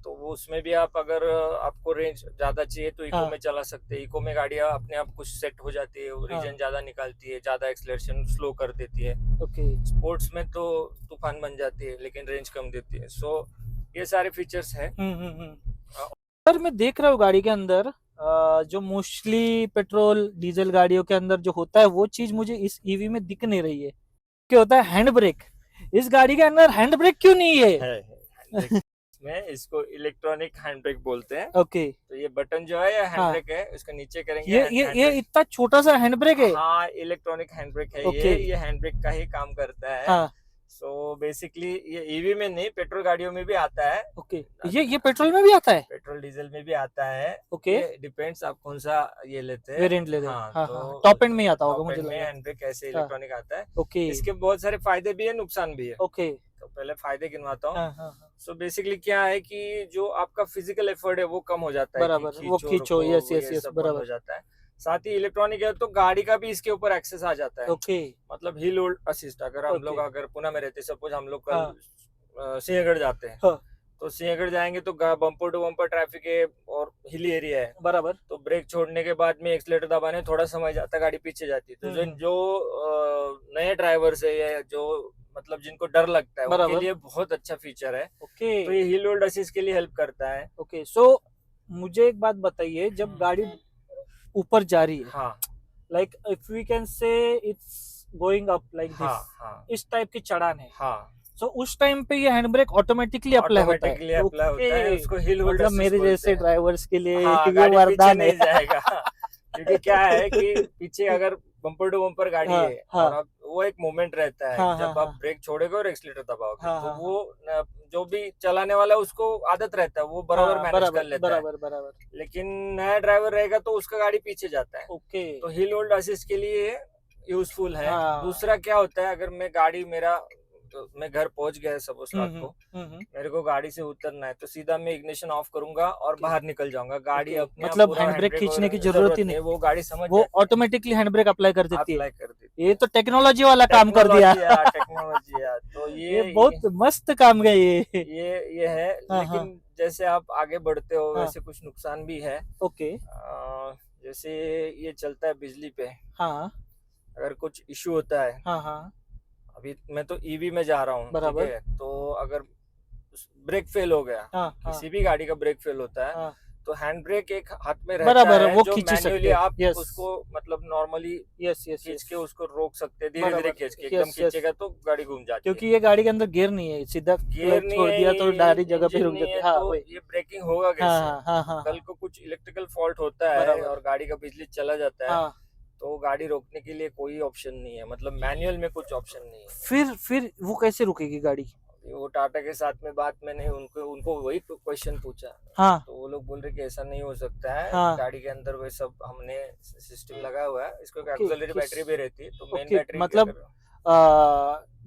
Speaker 2: तो वो उसमें भी आप अगर आपको रेंज ज्यादा चाहिए तो इको
Speaker 1: हाँ।
Speaker 2: में चला सकते हैं। इको में गाड़ियाँ अपने आप कुछ सेट हो जाती है,
Speaker 1: हाँ।
Speaker 2: रीजन ज्यादा निकालती है, ज्यादा एक्सलेरेशन स्लो कर देती है।
Speaker 1: ओके।
Speaker 2: स्पोर्ट्स में तो तूफान बन जाती है लेकिन रेंज कम देती है। सो ये सारे फीचर्स है।
Speaker 1: सर मैं देख रहा हूँ गाड़ी के अंदर जो मोस्टली पेट्रोल डीजल गाड़ियों के अंदर जो होता है वो चीज मुझे इस ईवी में दिख नहीं रही है। क्या होता है हैंड ब्रेक, इस गाड़ी के अंदर हैंड ब्रेक क्यों नहीं है?
Speaker 2: में इसको इलेक्ट्रॉनिक हैंड ब्रेक बोलते हैं।
Speaker 1: ओके।
Speaker 2: तो ये बटन जो है ये हैंड
Speaker 1: हाँ।
Speaker 2: ब्रेक है, इसको नीचे करेंगे
Speaker 1: ये इतना छोटा सा हैंड ब्रेक है?
Speaker 2: हाँ, इलेक्ट्रॉनिक हैंड ब्रेक है।
Speaker 1: ओके।
Speaker 2: ये हैंड ब्रेक का ही काम करता है।
Speaker 1: हाँ।
Speaker 2: सो बेसिकली ये ईवी में नहीं, पेट्रोल गाड़ियों में भी आता है।
Speaker 1: ओके। ये पेट्रोल में भी आता है?
Speaker 2: पेट्रोल डीजल में भी आता है।
Speaker 1: ओके।
Speaker 2: ये डिपेंड्स आप कौन सा ये लेते हैं,
Speaker 1: वेरिएंट लेते हैं।
Speaker 2: हाँ,
Speaker 1: हाँ,
Speaker 2: तो
Speaker 1: हाँ, टॉप एंड में ही आता होगा
Speaker 2: टॉप
Speaker 1: मुझे
Speaker 2: एंड में
Speaker 1: लगा।
Speaker 2: हैंड ब्रेक ऐसे
Speaker 1: हाँ।
Speaker 2: इलेक्ट्रॉनिक आता है।
Speaker 1: ओके।
Speaker 2: इसके बहुत सारे फायदे भी है, नुकसान भी है।
Speaker 1: ओके।
Speaker 2: तो पहले फायदे गिनवाता हूँ।
Speaker 1: हाँ, हाँ, हाँ।
Speaker 2: सो बेसिकली क्या है कि जो आपका फिजिकल एफर्ट है वो कम हो जाता है,
Speaker 1: बराबर,
Speaker 2: कि
Speaker 1: वो खींचो,
Speaker 2: रुको,
Speaker 1: यस, यस,
Speaker 2: ये
Speaker 1: यस,
Speaker 2: सब बंद
Speaker 1: बराबर।
Speaker 2: हो जाता है। साथ ही इलेक्ट्रॉनिक है तो गाड़ी का भी इसके ऊपर एक्सेस आ जाता है।
Speaker 1: ओके।
Speaker 2: मतलब हिल होल्ड असिस्ट, अगर हम लोग
Speaker 1: ओके।
Speaker 2: अगर पुणे में रहते, सपोज हम लोग कल
Speaker 1: हाँ।
Speaker 2: सिंहगढ़ जाते हैं,
Speaker 1: हाँ।
Speaker 2: तो सिंहगढ़ जाएंगे तो बम्पर टू बम्पर ट्रैफिक है और हिली एरिया है।
Speaker 1: बराबर।
Speaker 2: तो ब्रेक छोड़ने के बाद में एक्सीलेटर दबाने थोड़ा समय जाता है, गाड़ी पीछे जाती है। तो जो नए ड्राइवर्स है या जो मतलब जिनको डर लगता है उनके
Speaker 1: बराबर।
Speaker 2: लिए बहुत अच्छा फीचर है।
Speaker 1: ओके।
Speaker 2: तो ये हिल होल्ड असिस्ट के लिए हेल्प करता है।
Speaker 1: ओके। सो मुझे एक बात बताइए, जब गाड़ी ऊपर जा रही है,
Speaker 2: हाँ
Speaker 1: like if we can say it's going up like
Speaker 2: हाँ
Speaker 1: दिस,
Speaker 2: हाँ
Speaker 1: इस टाइप की चढ़ान है,
Speaker 2: हाँ,
Speaker 1: सो उस टाइम पे ये हैंड ब्रेक ऑटोमेटिकली अप्लाई होता है?
Speaker 2: ऑटोमेटिकली अप्लाई होता है,
Speaker 1: ओके।
Speaker 2: उसको हिल होल्ड
Speaker 1: मतलब
Speaker 2: असिस्ट
Speaker 1: मेरे
Speaker 2: बोलते
Speaker 1: जैसे
Speaker 2: हैं।
Speaker 1: ड्राइवर्स के लिए
Speaker 2: हाँ,
Speaker 1: ये
Speaker 2: गाड़ी पीछे
Speaker 1: वरदान
Speaker 2: नहीं
Speaker 1: है।
Speaker 2: जाएगा। क्योंकि क्या है कि पीछे अगर बम्पर टू बम्पर गाड़ी
Speaker 1: हाँ,
Speaker 2: है
Speaker 1: हाँ।
Speaker 2: और अब वो एक मोमेंट रहता है,
Speaker 1: हाँ, हाँ,
Speaker 2: जब आप
Speaker 1: हाँ।
Speaker 2: ब्रेक छोड़ोगे और एक्सीलेटर दबाओगे,
Speaker 1: हाँ,
Speaker 2: तो
Speaker 1: हाँ,
Speaker 2: वो जो भी चलाने वाला है उसको आदत रहता है, वो बराबर
Speaker 1: हाँ,
Speaker 2: मैनेज कर
Speaker 1: बराबर,
Speaker 2: लेता है।
Speaker 1: बराबर, बराबर।
Speaker 2: लेकिन नया ड्राइवर रहेगा तो उसका गाड़ी पीछे जाता है।
Speaker 1: ओके।
Speaker 2: तो हिल होल्ड असिस्ट के लिए यूजफुल है।
Speaker 1: हाँ।
Speaker 2: दूसरा क्या होता है, अगर मैं गाड़ी मेरा तो मैं घर पहुंच गया सपोज रात को, मेरे को गाड़ी से उतरना है तो सीधा मैं इग्निशन ऑफ करूंगा और बाहर निकल जाऊंगा। गाड़ी अपने आप
Speaker 1: मतलब
Speaker 2: पूरा
Speaker 1: हैंड ब्रेक खींचने की
Speaker 2: वगैरह
Speaker 1: जरूरत ही नहीं,
Speaker 2: वो गाड़ी समझ
Speaker 1: वो
Speaker 2: जाती है,
Speaker 1: ऑटोमेटिकली हैंड ब्रेक अप्लाई कर देती है।
Speaker 2: अप्लाई कर देती
Speaker 1: ये
Speaker 2: है।
Speaker 1: तो टेक्नोलॉजी वाला काम कर दिया।
Speaker 2: टेक्नोलॉजी है। तो
Speaker 1: ये बहुत मस्त काम है ये।
Speaker 2: ये है।
Speaker 1: हाँ,
Speaker 2: लेकिन जैसे आप आगे बढ़ते हो
Speaker 1: हाँ।
Speaker 2: वैसे कुछ नुकसान भी है।
Speaker 1: ओके।
Speaker 2: जैसे ये चलता है बिजली पे,
Speaker 1: हाँ,
Speaker 2: अगर कुछ इशू होता है,
Speaker 1: हाँ, हाँ,
Speaker 2: अभी मैं तो ईवी में जा रहा हूँ, ठीक
Speaker 1: बराबर।
Speaker 2: है, तो अगर ब्रेक फेल हो गया,
Speaker 1: हाँ, हाँ,
Speaker 2: किसी भी गाड़ी का ब्रेक फेल होता है,
Speaker 1: हाँ,
Speaker 2: तो हैंड ब्रेक एक हाथ में रहता
Speaker 1: बराबर,
Speaker 2: है
Speaker 1: वो
Speaker 2: जो
Speaker 1: खींच ही
Speaker 2: मैन्युअली
Speaker 1: सकते हैं।
Speaker 2: आप
Speaker 1: यस,
Speaker 2: उसको मतलब नॉर्मली
Speaker 1: यस, यस,
Speaker 2: खींच
Speaker 1: यस,
Speaker 2: के उसको रोक सकते हैं, धीरे धीरे
Speaker 1: बराबर।
Speaker 2: खींच के। एकदम
Speaker 1: यस, यस।
Speaker 2: खींचेगा तो गाड़ी घूम जाती है।
Speaker 1: क्योंकि ये गाड़ी के अंदर गियर नहीं है, सीधा
Speaker 2: गियर नहीं
Speaker 1: छोड़
Speaker 2: है,
Speaker 1: दिया तो डायरेक्ट जगह पे
Speaker 2: इंजन
Speaker 1: रुक
Speaker 2: नहीं
Speaker 1: जाती
Speaker 2: है,
Speaker 1: है। हाँ,
Speaker 2: तो
Speaker 1: वही।
Speaker 2: ये ब्रेकिंग होगा
Speaker 1: हाँ,
Speaker 2: कैसे?
Speaker 1: हाँ, हाँ, हाँ,
Speaker 2: कल को कुछ इलेक्ट्रिकल फॉल्ट होता है
Speaker 1: बराबर।
Speaker 2: और गाड़ी का बिजली चला जाता है,
Speaker 1: हाँ,
Speaker 2: तो गाड़ी रोकने के लिए कोई ऑप्शन नहीं है, मतलब मैनुअल में कुछ ऑप्शन नहीं है।
Speaker 1: फिर वो कैसे रुकेगी गाड़ी?
Speaker 2: वो टाटा के साथ में बात मैंने उनको उनको वही क्वेश्चन पूछा,
Speaker 1: हाँ,
Speaker 2: तो वो लोग बोल रहे कि ऐसा नहीं हो सकता है,
Speaker 1: हाँ।
Speaker 2: गाड़ी के अंदर वो सब हमने सिस्टम लगाया हुआ है, इसको
Speaker 1: ओके,
Speaker 2: ऑक्सिलरी बैटरी भी रहती है, तो मेन
Speaker 1: ओके,
Speaker 2: बैटरी
Speaker 1: मतलब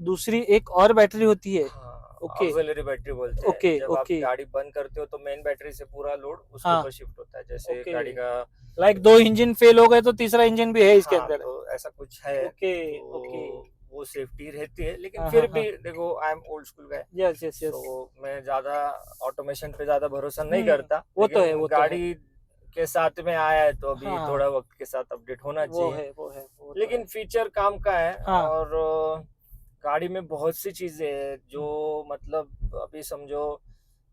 Speaker 1: दूसरी एक और बैटरी होती है? ओके,
Speaker 2: ऑक्सिलरी बैटरी बोलते हैं।
Speaker 1: ओके,
Speaker 2: जब आप
Speaker 1: ओके।
Speaker 2: गाड़ी बंद करते हो तो मेन बैटरी से पूरा लोड उसके
Speaker 1: हाँ।
Speaker 2: ऊपर शिफ्ट होता है, जैसे
Speaker 1: ओके।
Speaker 2: गाड़ी का।
Speaker 1: लाइक 2 इंजन फेल हो गए तो तीसरा इंजन भी है इसके
Speaker 2: हाँ,
Speaker 1: अंदर?
Speaker 2: तो ऐसा कुछ है।
Speaker 1: ओके,
Speaker 2: तो
Speaker 1: ओके।
Speaker 2: वो सेफ्टी रहती है, लेकिन
Speaker 1: हाँ,
Speaker 2: फिर
Speaker 1: हाँ,
Speaker 2: भी देखो, I am old school guy,
Speaker 1: yes, yes, yes.
Speaker 2: तो मैं ज्यादा ऑटोमेशन पे ज्यादा भरोसा नहीं
Speaker 1: हम्म,
Speaker 2: करता।
Speaker 1: वो तो है,
Speaker 2: लेकिन
Speaker 1: वो तो है।
Speaker 2: गाड़ी के साथ में आया है तो अभी
Speaker 1: हाँ,
Speaker 2: थोड़ा वक्त के साथ अपडेट होना
Speaker 1: वो
Speaker 2: चाहिए।
Speaker 1: है, वो है, वो तो
Speaker 2: लेकिन
Speaker 1: है।
Speaker 2: फीचर काम का है।
Speaker 1: हाँ।
Speaker 2: और गाड़ी में बहुत सी चीजें हैं जो मतलब अभी समझो,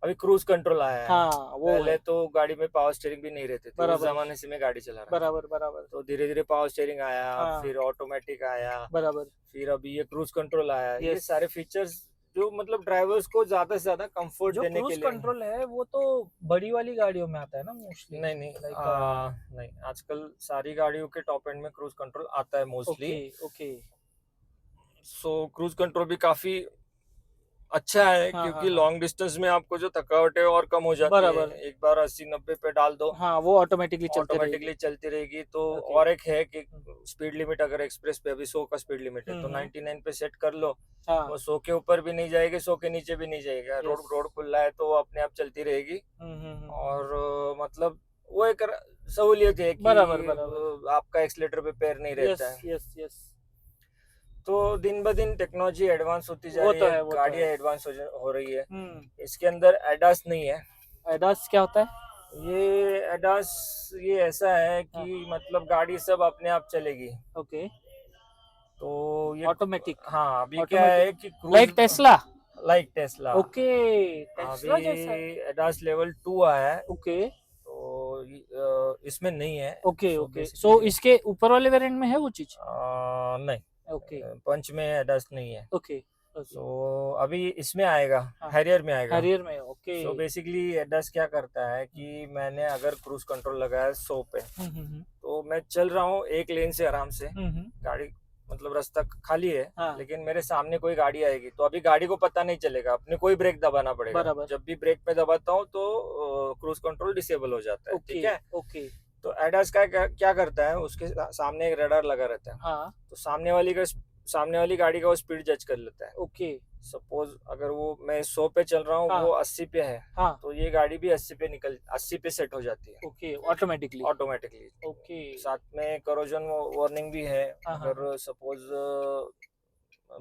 Speaker 2: अभी क्रूज कंट्रोल आया है।
Speaker 1: हाँ, वो
Speaker 2: पहले
Speaker 1: है।
Speaker 2: तो गाड़ी में पावर स्टीयरिंग भी नहीं रहते थे, उस
Speaker 1: बराबर,
Speaker 2: जमाने से मैं गाड़ी चला रहा
Speaker 1: बराबर, बराबर,
Speaker 2: था। तो धीरे धीरे पावर स्टीयरिंग आया,
Speaker 1: हाँ।
Speaker 2: फिर ऑटोमेटिक आया,
Speaker 1: बराबर।
Speaker 2: फिर अभी ये क्रूज कंट्रोल आया। ये
Speaker 1: यस।
Speaker 2: सारे फीचर्स जो मतलब ड्राइवर्स को ज्यादा से ज्यादा कंफर्ट
Speaker 1: जो
Speaker 2: देने के
Speaker 1: क्रूज
Speaker 2: लिए।
Speaker 1: कंट्रोल है वो तो बड़ी वाली गाड़ियों में आता है ना मोस्टली?
Speaker 2: नहीं नहीं,
Speaker 1: लाइक
Speaker 2: नहीं, आजकल सारी गाड़ियों के टॉप एंड में क्रूज कंट्रोल आता है mostly.
Speaker 1: Okay, okay.
Speaker 2: So cruise control भी काफी अच्छा है,
Speaker 1: हाँ,
Speaker 2: क्योंकि
Speaker 1: हाँ, हाँ।
Speaker 2: लॉन्ग डिस्टेंस में आपको जो थकावट है और कम हो जाती
Speaker 1: बराबर।
Speaker 2: है। एक बार 80-90 पे डाल दो,
Speaker 1: हाँ, वो ऑटोमेटिकली चलते रहेगी।
Speaker 2: ऑटोमेटिकली चलती रहेगी। तो
Speaker 1: ओके।
Speaker 2: और एक है कि स्पीड लिमिट, अगर एक्सप्रेस पे अभी 100 का स्पीड लिमिट है तो
Speaker 1: हम्म।
Speaker 2: 99 पे सेट कर लो,
Speaker 1: हाँ।
Speaker 2: वो 100 के ऊपर भी नहीं जाएगी, 100 के नीचे भी नहीं जाएगा। Road
Speaker 1: yes.
Speaker 2: रोड खुला है तो वो अपने आप चलती रहेगी।
Speaker 1: हम्म।
Speaker 2: और मतलब वो एक सहूलियत है कि
Speaker 1: बराबर, बराबर।
Speaker 2: आपका एक्सीलेटर पे पैर नहीं रहता
Speaker 1: यस,
Speaker 2: है।
Speaker 1: Yes, yes.
Speaker 2: तो दिन ब दिन टेक्नोलॉजी एडवांस होती जा
Speaker 1: वो
Speaker 2: रही
Speaker 1: तो
Speaker 2: है,
Speaker 1: है, वो तो
Speaker 2: गाड़ियाँ
Speaker 1: है।
Speaker 2: एडवांस हो रही है। इसके अंदर एडास नहीं है।
Speaker 1: एडास क्या होता है?
Speaker 2: ये एडास ये ऐसा है
Speaker 1: हाँ,
Speaker 2: कि मतलब गाड़ी सब अपने आप चलेगी।
Speaker 1: ओके,
Speaker 2: तो ये
Speaker 1: ऑटोमेटिक,
Speaker 2: हाँ, अभी क्या
Speaker 1: ऑटोमेटिक
Speaker 2: है कि
Speaker 1: like
Speaker 2: cruise
Speaker 1: Tesla.
Speaker 2: Like Tesla
Speaker 1: okay,
Speaker 2: अभी
Speaker 1: टेस्ला जैसा।
Speaker 2: एडास लेवल 2 आया है।
Speaker 1: ओके,
Speaker 2: तो इसमें नहीं है।
Speaker 1: Okay,
Speaker 2: so
Speaker 1: okay, so
Speaker 2: basically
Speaker 1: इसके ऊपर वाले वेरिएंट में है वो चीज?
Speaker 2: नहीं,
Speaker 1: ओके,
Speaker 2: पंच में एडास नहीं है।
Speaker 1: ओके, ओके,
Speaker 2: सो अभी इसमें आएगा,
Speaker 1: हाँ,
Speaker 2: हैरियर में आएगा।
Speaker 1: हैरियर में, ओके।
Speaker 2: सो बेसिकली एडास क्या करता है कि मैंने अगर क्रूज कंट्रोल लगाया 100 पे,
Speaker 1: हम्म,
Speaker 2: तो मैं चल रहा हूँ एक लेन से आराम से,
Speaker 1: हम्म,
Speaker 2: गाड़ी मतलब रास्ता खाली है,
Speaker 1: हाँ,
Speaker 2: लेकिन मेरे सामने कोई गाड़ी आएगी तो अभी गाड़ी को पता नहीं चलेगा, अपने को ही ब्रेक दबाना पड़ेगा।
Speaker 1: बराबर,
Speaker 2: जब भी ब्रेक पे दबाता हूँ तो क्रूज कंट्रोल डिसेबल हो जाता है।
Speaker 1: ओके,
Speaker 2: ठीक है।
Speaker 1: ओके,
Speaker 2: तो एडास का क्या करता है, उसके सामने एक रडार लगा रहता है।
Speaker 1: हाँ,
Speaker 2: तो सामने वाली गाड़ी का वो स्पीड जज कर लेता है।
Speaker 1: ओके,
Speaker 2: सपोज अगर वो मैं 100 पे चल रहा हूँ,
Speaker 1: हाँ,
Speaker 2: वो 80 पे है,
Speaker 1: हाँ,
Speaker 2: तो ये गाड़ी भी 80 पे सेट हो जाती है
Speaker 1: ओके, ऑटोमेटिकली,
Speaker 2: ऑटोमेटिकली।
Speaker 1: ओके,
Speaker 2: साथ में करोजन वार्निंग भी है।
Speaker 1: हाँ, हाँ,
Speaker 2: अगर सपोज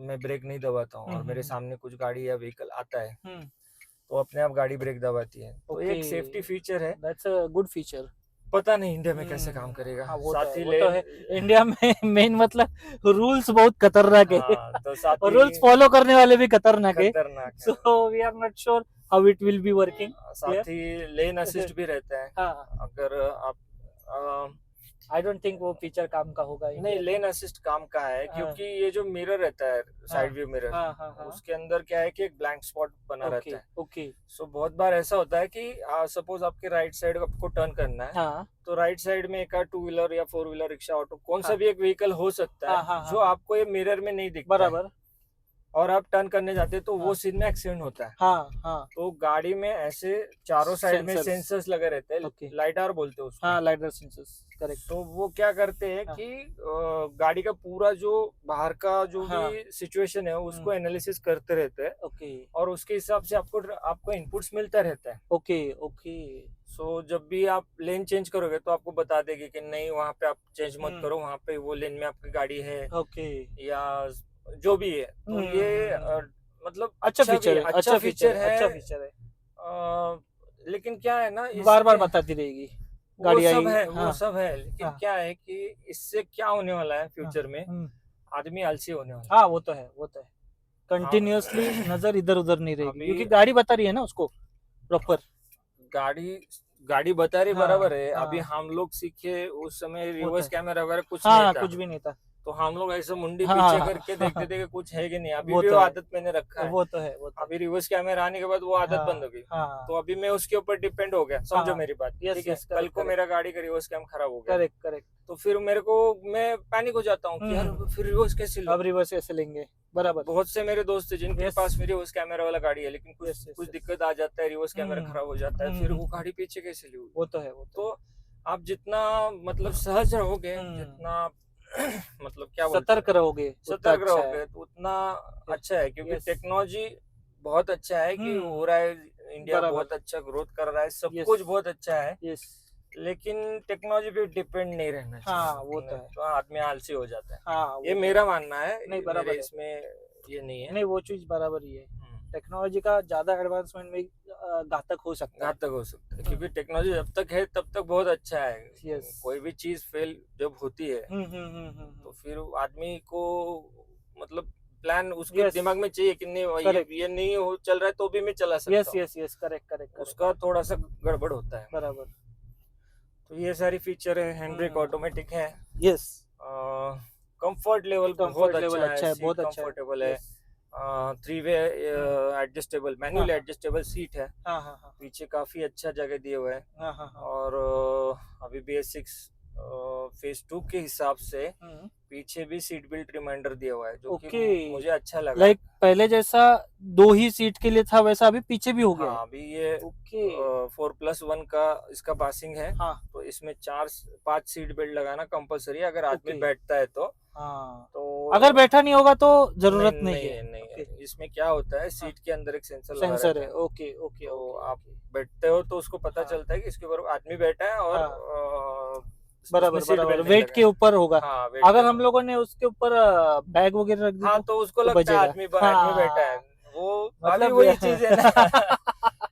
Speaker 2: मैं ब्रेक नहीं दबाता हूँ और मेरे
Speaker 1: हम्म,
Speaker 2: सामने कुछ गाड़ी या व्हीकल आता है,
Speaker 1: हम्म,
Speaker 2: तो अपने आप गाड़ी ब्रेक दबाती है। तो
Speaker 1: ओके,
Speaker 2: एक सेफ्टी फीचर है।
Speaker 1: That's a good feature.
Speaker 2: पता नहीं इंडिया में कैसे काम करेगा।
Speaker 1: हाँ, वो तो
Speaker 2: साथ
Speaker 1: है,
Speaker 2: ही
Speaker 1: वो तो
Speaker 2: लेन
Speaker 1: है। इंडिया में मेन मतलब रूल्स बहुत खतरनाक है
Speaker 2: हाँ, तो साथ
Speaker 1: और
Speaker 2: ही
Speaker 1: रूल्स फॉलो करने वाले भी खतरनाक है।
Speaker 2: खतरनाक है।
Speaker 1: So we are not sure how it will be working
Speaker 2: साथ ही लेन असिस्ट भी रहता है।
Speaker 1: हाँ,
Speaker 2: अगर आप
Speaker 1: आई डोंट थिंक वो फीचर काम का होगा
Speaker 2: नहीं,
Speaker 1: इंडिया में।
Speaker 2: लेन असिस्ट काम का है,
Speaker 1: हाँ,
Speaker 2: क्योंकि ये जो मिरर रहता है,
Speaker 1: हाँ,
Speaker 2: साइड व्यू मिरर,
Speaker 1: हाँ, हाँ, हाँ,
Speaker 2: उसके अंदर क्या है कि एक ब्लैंक स्पॉट बना
Speaker 1: ओके,
Speaker 2: रहता है।
Speaker 1: ओके,
Speaker 2: सो बहुत बार ऐसा होता है कि सपोज आपके राइट साइड आपको टर्न करना है,
Speaker 1: हाँ,
Speaker 2: तो राइट साइड में एक टू व्हीलर या फोर व्हीलर, रिक्शा, ऑटो, कौन सा
Speaker 1: हाँ,
Speaker 2: भी एक व्हीकल हो सकता
Speaker 1: हाँ,
Speaker 2: है
Speaker 1: हाँ,
Speaker 2: जो
Speaker 1: हाँ,
Speaker 2: आपको ये मिरर में नहीं दिखता है,
Speaker 1: बराबर,
Speaker 2: और आप टर्न करने जाते हैं तो वो
Speaker 1: हाँ,
Speaker 2: सीन में एक्सीडेंट होता है।
Speaker 1: हाँ, हाँ,
Speaker 2: तो गाड़ी में ऐसे चारों साइड में
Speaker 1: सेंसर्स,
Speaker 2: सेंसर्स लगे रहते हैं,
Speaker 1: ओके,
Speaker 2: लाइडार बोलते हैं उसको।
Speaker 1: हाँ, लाइडर सेंसर्स, करेक्ट,
Speaker 2: तो वो क्या करते हैं
Speaker 1: हाँ,
Speaker 2: कि गाड़ी का पूरा जो बाहर का जो
Speaker 1: हाँ,
Speaker 2: भी सिचुएशन है उसको एनालिसिस करते रहते हैं,
Speaker 1: ओके,
Speaker 2: और उसके हिसाब से आपको इनपुट्स मिलता रहता है।
Speaker 1: ओके, ओके,
Speaker 2: सो जब भी आप लेन चेंज करोगे तो आपको बता देगी कि नहीं, वहां पे आप चेंज मत करो, वहां पे वो लेन में आपकी गाड़ी है,
Speaker 1: ओके,
Speaker 2: या जो भी है। तो ये मतलब
Speaker 1: अच्छा
Speaker 2: अच्छा
Speaker 1: फीचर
Speaker 2: भी
Speaker 1: है,
Speaker 2: अच्छा फीचर है।
Speaker 1: अच्छा फीचर है।
Speaker 2: लेकिन क्या है ना,
Speaker 1: बार बार
Speaker 2: इसमें
Speaker 1: बताती रहेगी
Speaker 2: वो
Speaker 1: गाड़ी
Speaker 2: सब
Speaker 1: आई,
Speaker 2: है,
Speaker 1: हाँ,
Speaker 2: वो सब है, लेकिन
Speaker 1: हाँ,
Speaker 2: क्या है कि इससे क्या होने वाला है
Speaker 1: हाँ,
Speaker 2: फ्यूचर में, आदमी आलसी होने वाला
Speaker 1: हाँ, वो तो है, वो तो है।
Speaker 2: है। हाँ,
Speaker 1: कंटिन्यूअसली नजर इधर उधर नहीं रहेगी
Speaker 2: अभी
Speaker 1: क्योंकि गाड़ी बता रही है ना उसको प्रॉपर।
Speaker 2: गाड़ी गाड़ी बता रही,
Speaker 1: हाँ,
Speaker 2: बराबर है। अभी
Speaker 1: हाँ,
Speaker 2: हम लोग सीखे उस समय
Speaker 1: वो तो
Speaker 2: रिवर्स
Speaker 1: है,
Speaker 2: कैमरा वगैरह कुछ नहीं
Speaker 1: हाँ,
Speaker 2: था,
Speaker 1: कुछ भी नहीं था।
Speaker 2: तो हम लोग ऐसे मुंडी पीछे
Speaker 1: हाँ,
Speaker 2: करके देखते थे कि कुछ है कि नहीं। अभी
Speaker 1: वो
Speaker 2: भी
Speaker 1: तो
Speaker 2: वो
Speaker 1: है,
Speaker 2: आदत मैंने रखा है।
Speaker 1: वो तो है, वो तो है।
Speaker 2: अभी रिवर्स कैमरा आने के बाद वो आदत बंद
Speaker 1: हाँ,
Speaker 2: हो गई।
Speaker 1: हाँ,
Speaker 2: तो अभी मैं उसके ऊपर डिपेंड हो गया, समझो
Speaker 1: हाँ,
Speaker 2: मेरी बात।
Speaker 1: यस,
Speaker 2: ठीक है,
Speaker 1: यस,
Speaker 2: कल
Speaker 1: करेक्ट,
Speaker 2: को
Speaker 1: करेक्ट,
Speaker 2: मेरा गाड़ी का रिवर्स कैम खराब हो गया,
Speaker 1: करेक्ट, करेक्ट।
Speaker 2: तो फिर मेरे को, मैं पैनिक हो जाता हूँ कि यार फिर रिवर्स कैसे लो।
Speaker 1: अब रिवर्स ऐसे लेंगे, बराबर,
Speaker 2: बहुत से मेरे दोस्त हैं जिनके
Speaker 1: यस,
Speaker 2: पास भी रिवर्स कैमरा वाला गाड़ी है, लेकिन कुछ
Speaker 1: यस, यस,
Speaker 2: कुछ
Speaker 1: यस।
Speaker 2: दिक्कत आ जाता है, रिवर्स कैमरा खराब हो जाता है, फिर वो गाड़ी पीछे कैसे ली।
Speaker 1: वो तो है, वो तो
Speaker 2: तो आप जितना मतलब सहज रहोगे, जितना मतलब क्या बोलते
Speaker 1: सतर्क
Speaker 2: हैं,
Speaker 1: रहोगे उतना
Speaker 2: सतर्क
Speaker 1: अच्छा है।
Speaker 2: रहोगे तो उतना अच्छा है, क्योंकि
Speaker 1: यस,
Speaker 2: टेक्नोलॉजी बहुत अच्छा है कि हो रहा है, इंडिया
Speaker 1: बराबर,
Speaker 2: बहुत अच्छा ग्रोथ कर रहा है, सब
Speaker 1: यस,
Speaker 2: कुछ बहुत अच्छा है,
Speaker 1: यस,
Speaker 2: लेकिन टेक्नोलॉजी पे डिपेंड नहीं रहना
Speaker 1: हाँ,
Speaker 2: चाहिए।
Speaker 1: वो तो है,
Speaker 2: तो आदमी आलसी हो जाता है।
Speaker 1: हाँ,
Speaker 2: ये
Speaker 1: वो तो
Speaker 2: मेरा मानना है,
Speaker 1: नहीं,
Speaker 2: मेरे
Speaker 1: बराबर है,
Speaker 2: इसमें ये नहीं है।
Speaker 1: नहीं, वो चीज बराबर ही है।
Speaker 2: हम्म,
Speaker 1: टेक्नोलॉजी का ज्यादा एडवांसमेंट में घातक हो सकता है।
Speaker 2: घातक हो सकता है, क्योंकि टेक्नोलॉजी जब तक है तब तक बहुत अच्छा है।
Speaker 1: यस,
Speaker 2: कोई भी चीज फेल जब होती है तो फिर आदमी को मतलब प्लान उसके
Speaker 1: यस,
Speaker 2: दिमाग में चाहिए कि नहीं,
Speaker 1: करेक्ट,
Speaker 2: ये नहीं हो चल रहा है तो भी मैं चला
Speaker 1: यस,
Speaker 2: सकता हूँ।
Speaker 1: Yes, yes, correct, correct, correct,
Speaker 2: उसका थोड़ा सा गड़बड़ होता है।
Speaker 1: बराबर,
Speaker 2: तो ये सारी फीचर है, हैंड ब्रेक ऑटोमेटिक है,
Speaker 1: यस,
Speaker 2: कंफर्ट लेवल बहुत
Speaker 1: कंफर्ट लेवल
Speaker 2: अच्छा है,
Speaker 1: अच्छा है,
Speaker 2: सीट
Speaker 1: बहुत अच्छा है,
Speaker 2: कंफर्टेबल है,
Speaker 1: यस,
Speaker 2: 3 वे एडजस्टेबल, मैन्युअल एडजस्टेबल सीट है,
Speaker 1: हाँ, हाँ, हाँ,
Speaker 2: पीछे काफी अच्छा जगह दिए हुए हैं।
Speaker 1: हाँ, हाँ, हाँ,
Speaker 2: और अभी BS6 फेज 2 के हिसाब से पीछे भी सीट बेल्ट रिमाइंडर दिया हुआ है, जो कि
Speaker 1: ओके,
Speaker 2: मुझे अच्छा लगा।
Speaker 1: लाइक पहले जैसा 2 ही सीट के लिए था वैसा अभी पीछे भी हो गया है।
Speaker 2: हाँ, अभी ये
Speaker 1: ओके,
Speaker 2: 4+1 का इसका पासिंग है,
Speaker 1: हाँ,
Speaker 2: तो इसमें 5 सीट बेल्ट लगाना कंपलसरी है अगर आदमी
Speaker 1: ओके,
Speaker 2: बैठता है तो।
Speaker 1: हाँ,
Speaker 2: तो
Speaker 1: अगर बैठा नहीं होगा तो जरूरत
Speaker 2: नहीं
Speaker 1: नहीं
Speaker 2: नहीं
Speaker 1: है।
Speaker 2: नहीं
Speaker 1: ओके,
Speaker 2: है। इसमें क्या होता है, सीट के अंदर एक सेंसर लगा
Speaker 1: सेंसर
Speaker 2: रहता
Speaker 1: है,
Speaker 2: है,
Speaker 1: ओके, ओके,
Speaker 2: तो
Speaker 1: ओके,
Speaker 2: आप
Speaker 1: ओके,
Speaker 2: बैठते हो तो उसको पता
Speaker 1: हाँ,
Speaker 2: चलता है कि इसके ऊपर आदमी बैठा है, और
Speaker 1: हाँ, बराबर
Speaker 2: उसमें सीट
Speaker 1: बराबर
Speaker 2: बेल्ट नहीं
Speaker 1: वेट
Speaker 2: लगा
Speaker 1: के
Speaker 2: है।
Speaker 1: ऊपर होगा।
Speaker 2: हाँ वेट
Speaker 1: अगर
Speaker 2: के
Speaker 1: हम लोगों ने उसके ऊपर बैग वगैरह रख दी
Speaker 2: हाँ तो उसको
Speaker 1: तो
Speaker 2: लगता है
Speaker 1: बजेगा।
Speaker 2: आदमी आदमी बैठा है,
Speaker 1: हाँ
Speaker 2: वो अभी
Speaker 1: मतलब
Speaker 2: वही चीज है ना।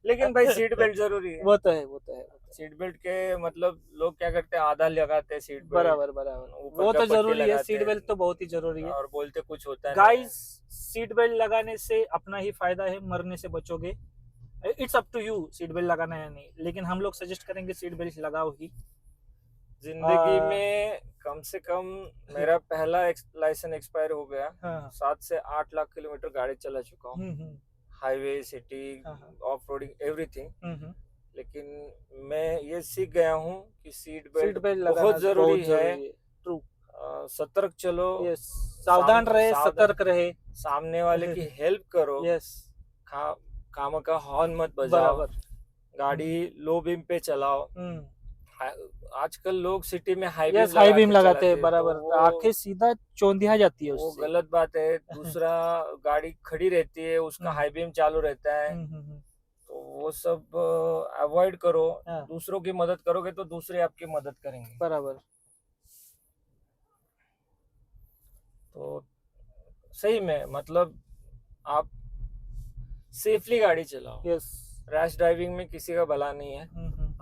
Speaker 2: लेकिन भाई सीट बेल्ट जरूरी है।
Speaker 1: वो तो है वो तो है
Speaker 2: सीट बेल्ट के मतलब लोग क्या करते हैं, आधा लगाते हैं सीट बेल्ट,
Speaker 1: बराबर बराबर
Speaker 2: ऊपर
Speaker 1: वो
Speaker 2: का
Speaker 1: तो
Speaker 2: पट्टी
Speaker 1: जरूरी है,
Speaker 2: लगाते
Speaker 1: सीट बेल्ट तो
Speaker 2: हैं
Speaker 1: बहुत ही जरूरी है।
Speaker 2: और बोलते कुछ होता नहीं है।
Speaker 1: गाइस सीट बेल्ट लगाने से अपना ही फायदा है, मरने से बचोगे। It's up to you seat belt लगाना है या नहीं, लेकिन हम लोग सजेस्ट करेंगे सीट बेल्ट लगाओ ही।
Speaker 2: जिंदगी में कम से कम मेरा पहला लाइसेंस एक्सपायर हो गया,
Speaker 1: हाँ
Speaker 2: 7 से 8 लाख किलोमीटर गाड़ी चला चुका हूँ,
Speaker 1: हम्म
Speaker 2: हाईवे सिटी
Speaker 1: हाँ
Speaker 2: ऑफ रोडिंग एवरीथिंग।
Speaker 1: हम्म
Speaker 2: लेकिन मैं ये सीख गया हूँ कि सीट बेल्ट
Speaker 1: सीट बेल्ट लगाना
Speaker 2: बहुत जरूरी
Speaker 1: बहुत
Speaker 2: है।
Speaker 1: जरूरी है। ट्रू।
Speaker 2: सतर्क चलो,
Speaker 1: यस सावधान रहे,
Speaker 2: सावधान,
Speaker 1: सतर्क रहे।
Speaker 2: सामने वाले की हेल्प करो,
Speaker 1: यस
Speaker 2: खा काम का हॉर्न मत बजाओ,
Speaker 1: बराबर।
Speaker 2: गाड़ी लो बीम पे चलाओ। आजकल लोग सिटी में हाई बीम
Speaker 1: यस हाई
Speaker 2: लगा
Speaker 1: बीम
Speaker 2: के
Speaker 1: लगाते
Speaker 2: चलाते
Speaker 1: हैं
Speaker 2: हैं,
Speaker 1: बराबर,
Speaker 2: तो
Speaker 1: आंखें सीधा चौंधिया जाती है
Speaker 2: वो
Speaker 1: उससे।
Speaker 2: गलत बात है। दूसरा गाड़ी खड़ी रहती है, उसका हाई बीम चालू रहता है,
Speaker 1: हम्म।
Speaker 2: तो वो सब अवॉइड करो।
Speaker 1: हाँ
Speaker 2: दूसरों की मदद करोगे तो दूसरे आपकी मदद करेंगे।
Speaker 1: बराबर।
Speaker 2: तो सही में मतलब आप सेफली गाड़ी चलाओ।
Speaker 1: यस
Speaker 2: रैश ड्राइविंग में किसी का भला नहीं है,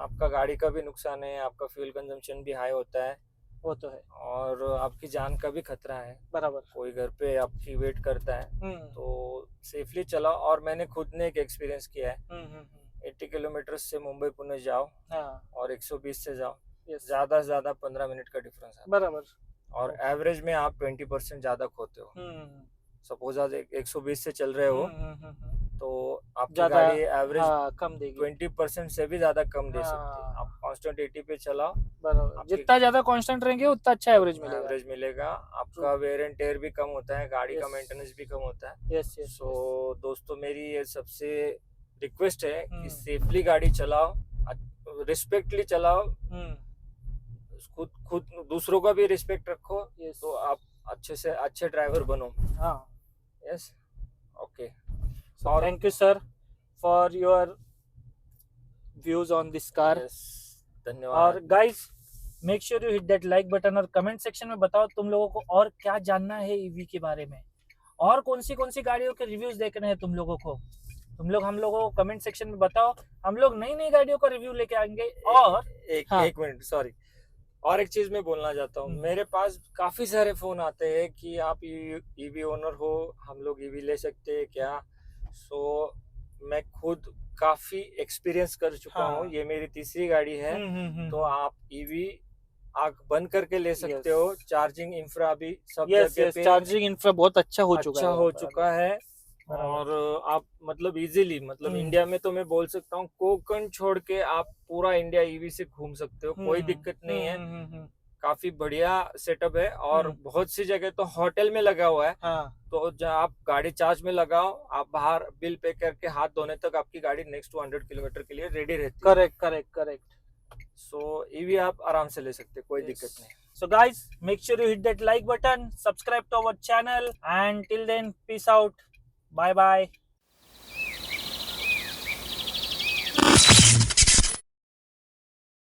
Speaker 2: आपका गाड़ी का भी नुकसान है, आपका फ्यूल कंजम्पशन भी हाई होता है
Speaker 1: वो तो है
Speaker 2: और आपकी जान का भी खतरा है।
Speaker 1: बराबर।
Speaker 2: कोई घर पे आपकी वेट करता है, तो सेफली चलाओ। और मैंने खुद ने एक एक्सपीरियंस किया है। 80 किलोमीटर से मुंबई पुणे जाओ
Speaker 1: हाँ
Speaker 2: और 120 से जाओ,
Speaker 1: यस
Speaker 2: ज़्यादा से ज़्यादा 15 मिनट का डिफरेंस है
Speaker 1: बराबर।
Speaker 2: और एवरेज में आप 20% ज़्यादा खोते हो। सपोज आज 120 से चल रहे हो तो आपकी
Speaker 1: ज्यादा
Speaker 2: गाड़ी एवरेज
Speaker 1: हाँ कम देगी
Speaker 2: 20% से भी ज़्यादा कम दे सकती है।
Speaker 1: हाँ
Speaker 2: आप कांस्टेंट 80 पे चलाओ,
Speaker 1: बराबर,
Speaker 2: आपकी
Speaker 1: जितना ज्यादा कांस्टेंट रहेंगे उतना अच्छा एवरेज मिलेगा।
Speaker 2: एवरेज मिलेगा, आपका वेयर एंड टेयर भी कम होता है, गाड़ी का
Speaker 1: Yes.
Speaker 2: मेंटेनेंस भी कम होता है।
Speaker 1: यस यस
Speaker 2: सो दोस्तों मेरी ये सबसे रिक्वेस्ट है कि
Speaker 1: हम्म।
Speaker 2: सेफली गाड़ी चलाओ, रिस्पेक्टली चलाओ, खुद खुद दूसरों का भी रिस्पेक्ट रखो,
Speaker 1: यस
Speaker 2: तो आप अच्छे से अच्छे ड्राइवर बनो।
Speaker 1: हाँ।
Speaker 2: Yes okay.
Speaker 1: So thank you sir for your views on this car.
Speaker 2: Yes
Speaker 1: और
Speaker 2: धन्यवाद।
Speaker 1: Guys make sure you hit that like button और कमेंट सेक्शन में बताओ तुम लोगों को और क्या जानना है ईवी के बारे में, और कौन सी गाड़ियों के रिव्यूज देखने हैं तुम लोगों को। तुम लोग हम लोगों को कमेंट सेक्शन में बताओ, हम लोग नई नई गाड़ियों का रिव्यू लेके आएंगे। और
Speaker 2: एक मिनट सॉरी, और एक चीज मैं बोलना चाहता हूँ। मेरे पास काफी सारे फोन आते हैं कि आप ईवी ओनर हो, हम लोग ईवी ले सकते हैं क्या। सो मैं खुद काफी एक्सपीरियंस कर चुका हूँ, ये मेरी तीसरी गाड़ी है। तो आप ईवी आंख बंद करके ले सकते हो। चार्जिंग इंफ्रा भी सब जगह पे
Speaker 1: चार्जिंग इंफ्रा बहुत अच्छा हो
Speaker 2: चुका है और आप मतलब इजीली मतलब इंडिया में तो मैं बोल सकता हूँ कोकण छोड़ के आप पूरा इंडिया ईवी से घूम सकते हो, कोई दिक्कत नहीं है। काफी बढ़िया सेटअप है और बहुत सी जगह तो होटल में लगा हुआ है। तो जब आप गाड़ी चार्ज में लगाओ, आप बाहर बिल पे करके हाथ धोने तक आपकी गाड़ी नेक्स्ट 200 किलोमीटर के लिए रेडी रहती है। करेक्ट। सो ईवी आप आराम से ले सकते, कोई दिक्कत नहीं।
Speaker 1: So guys, make sure you hit that like button, subscribe to our channel, and till then, peace out. Bye bye.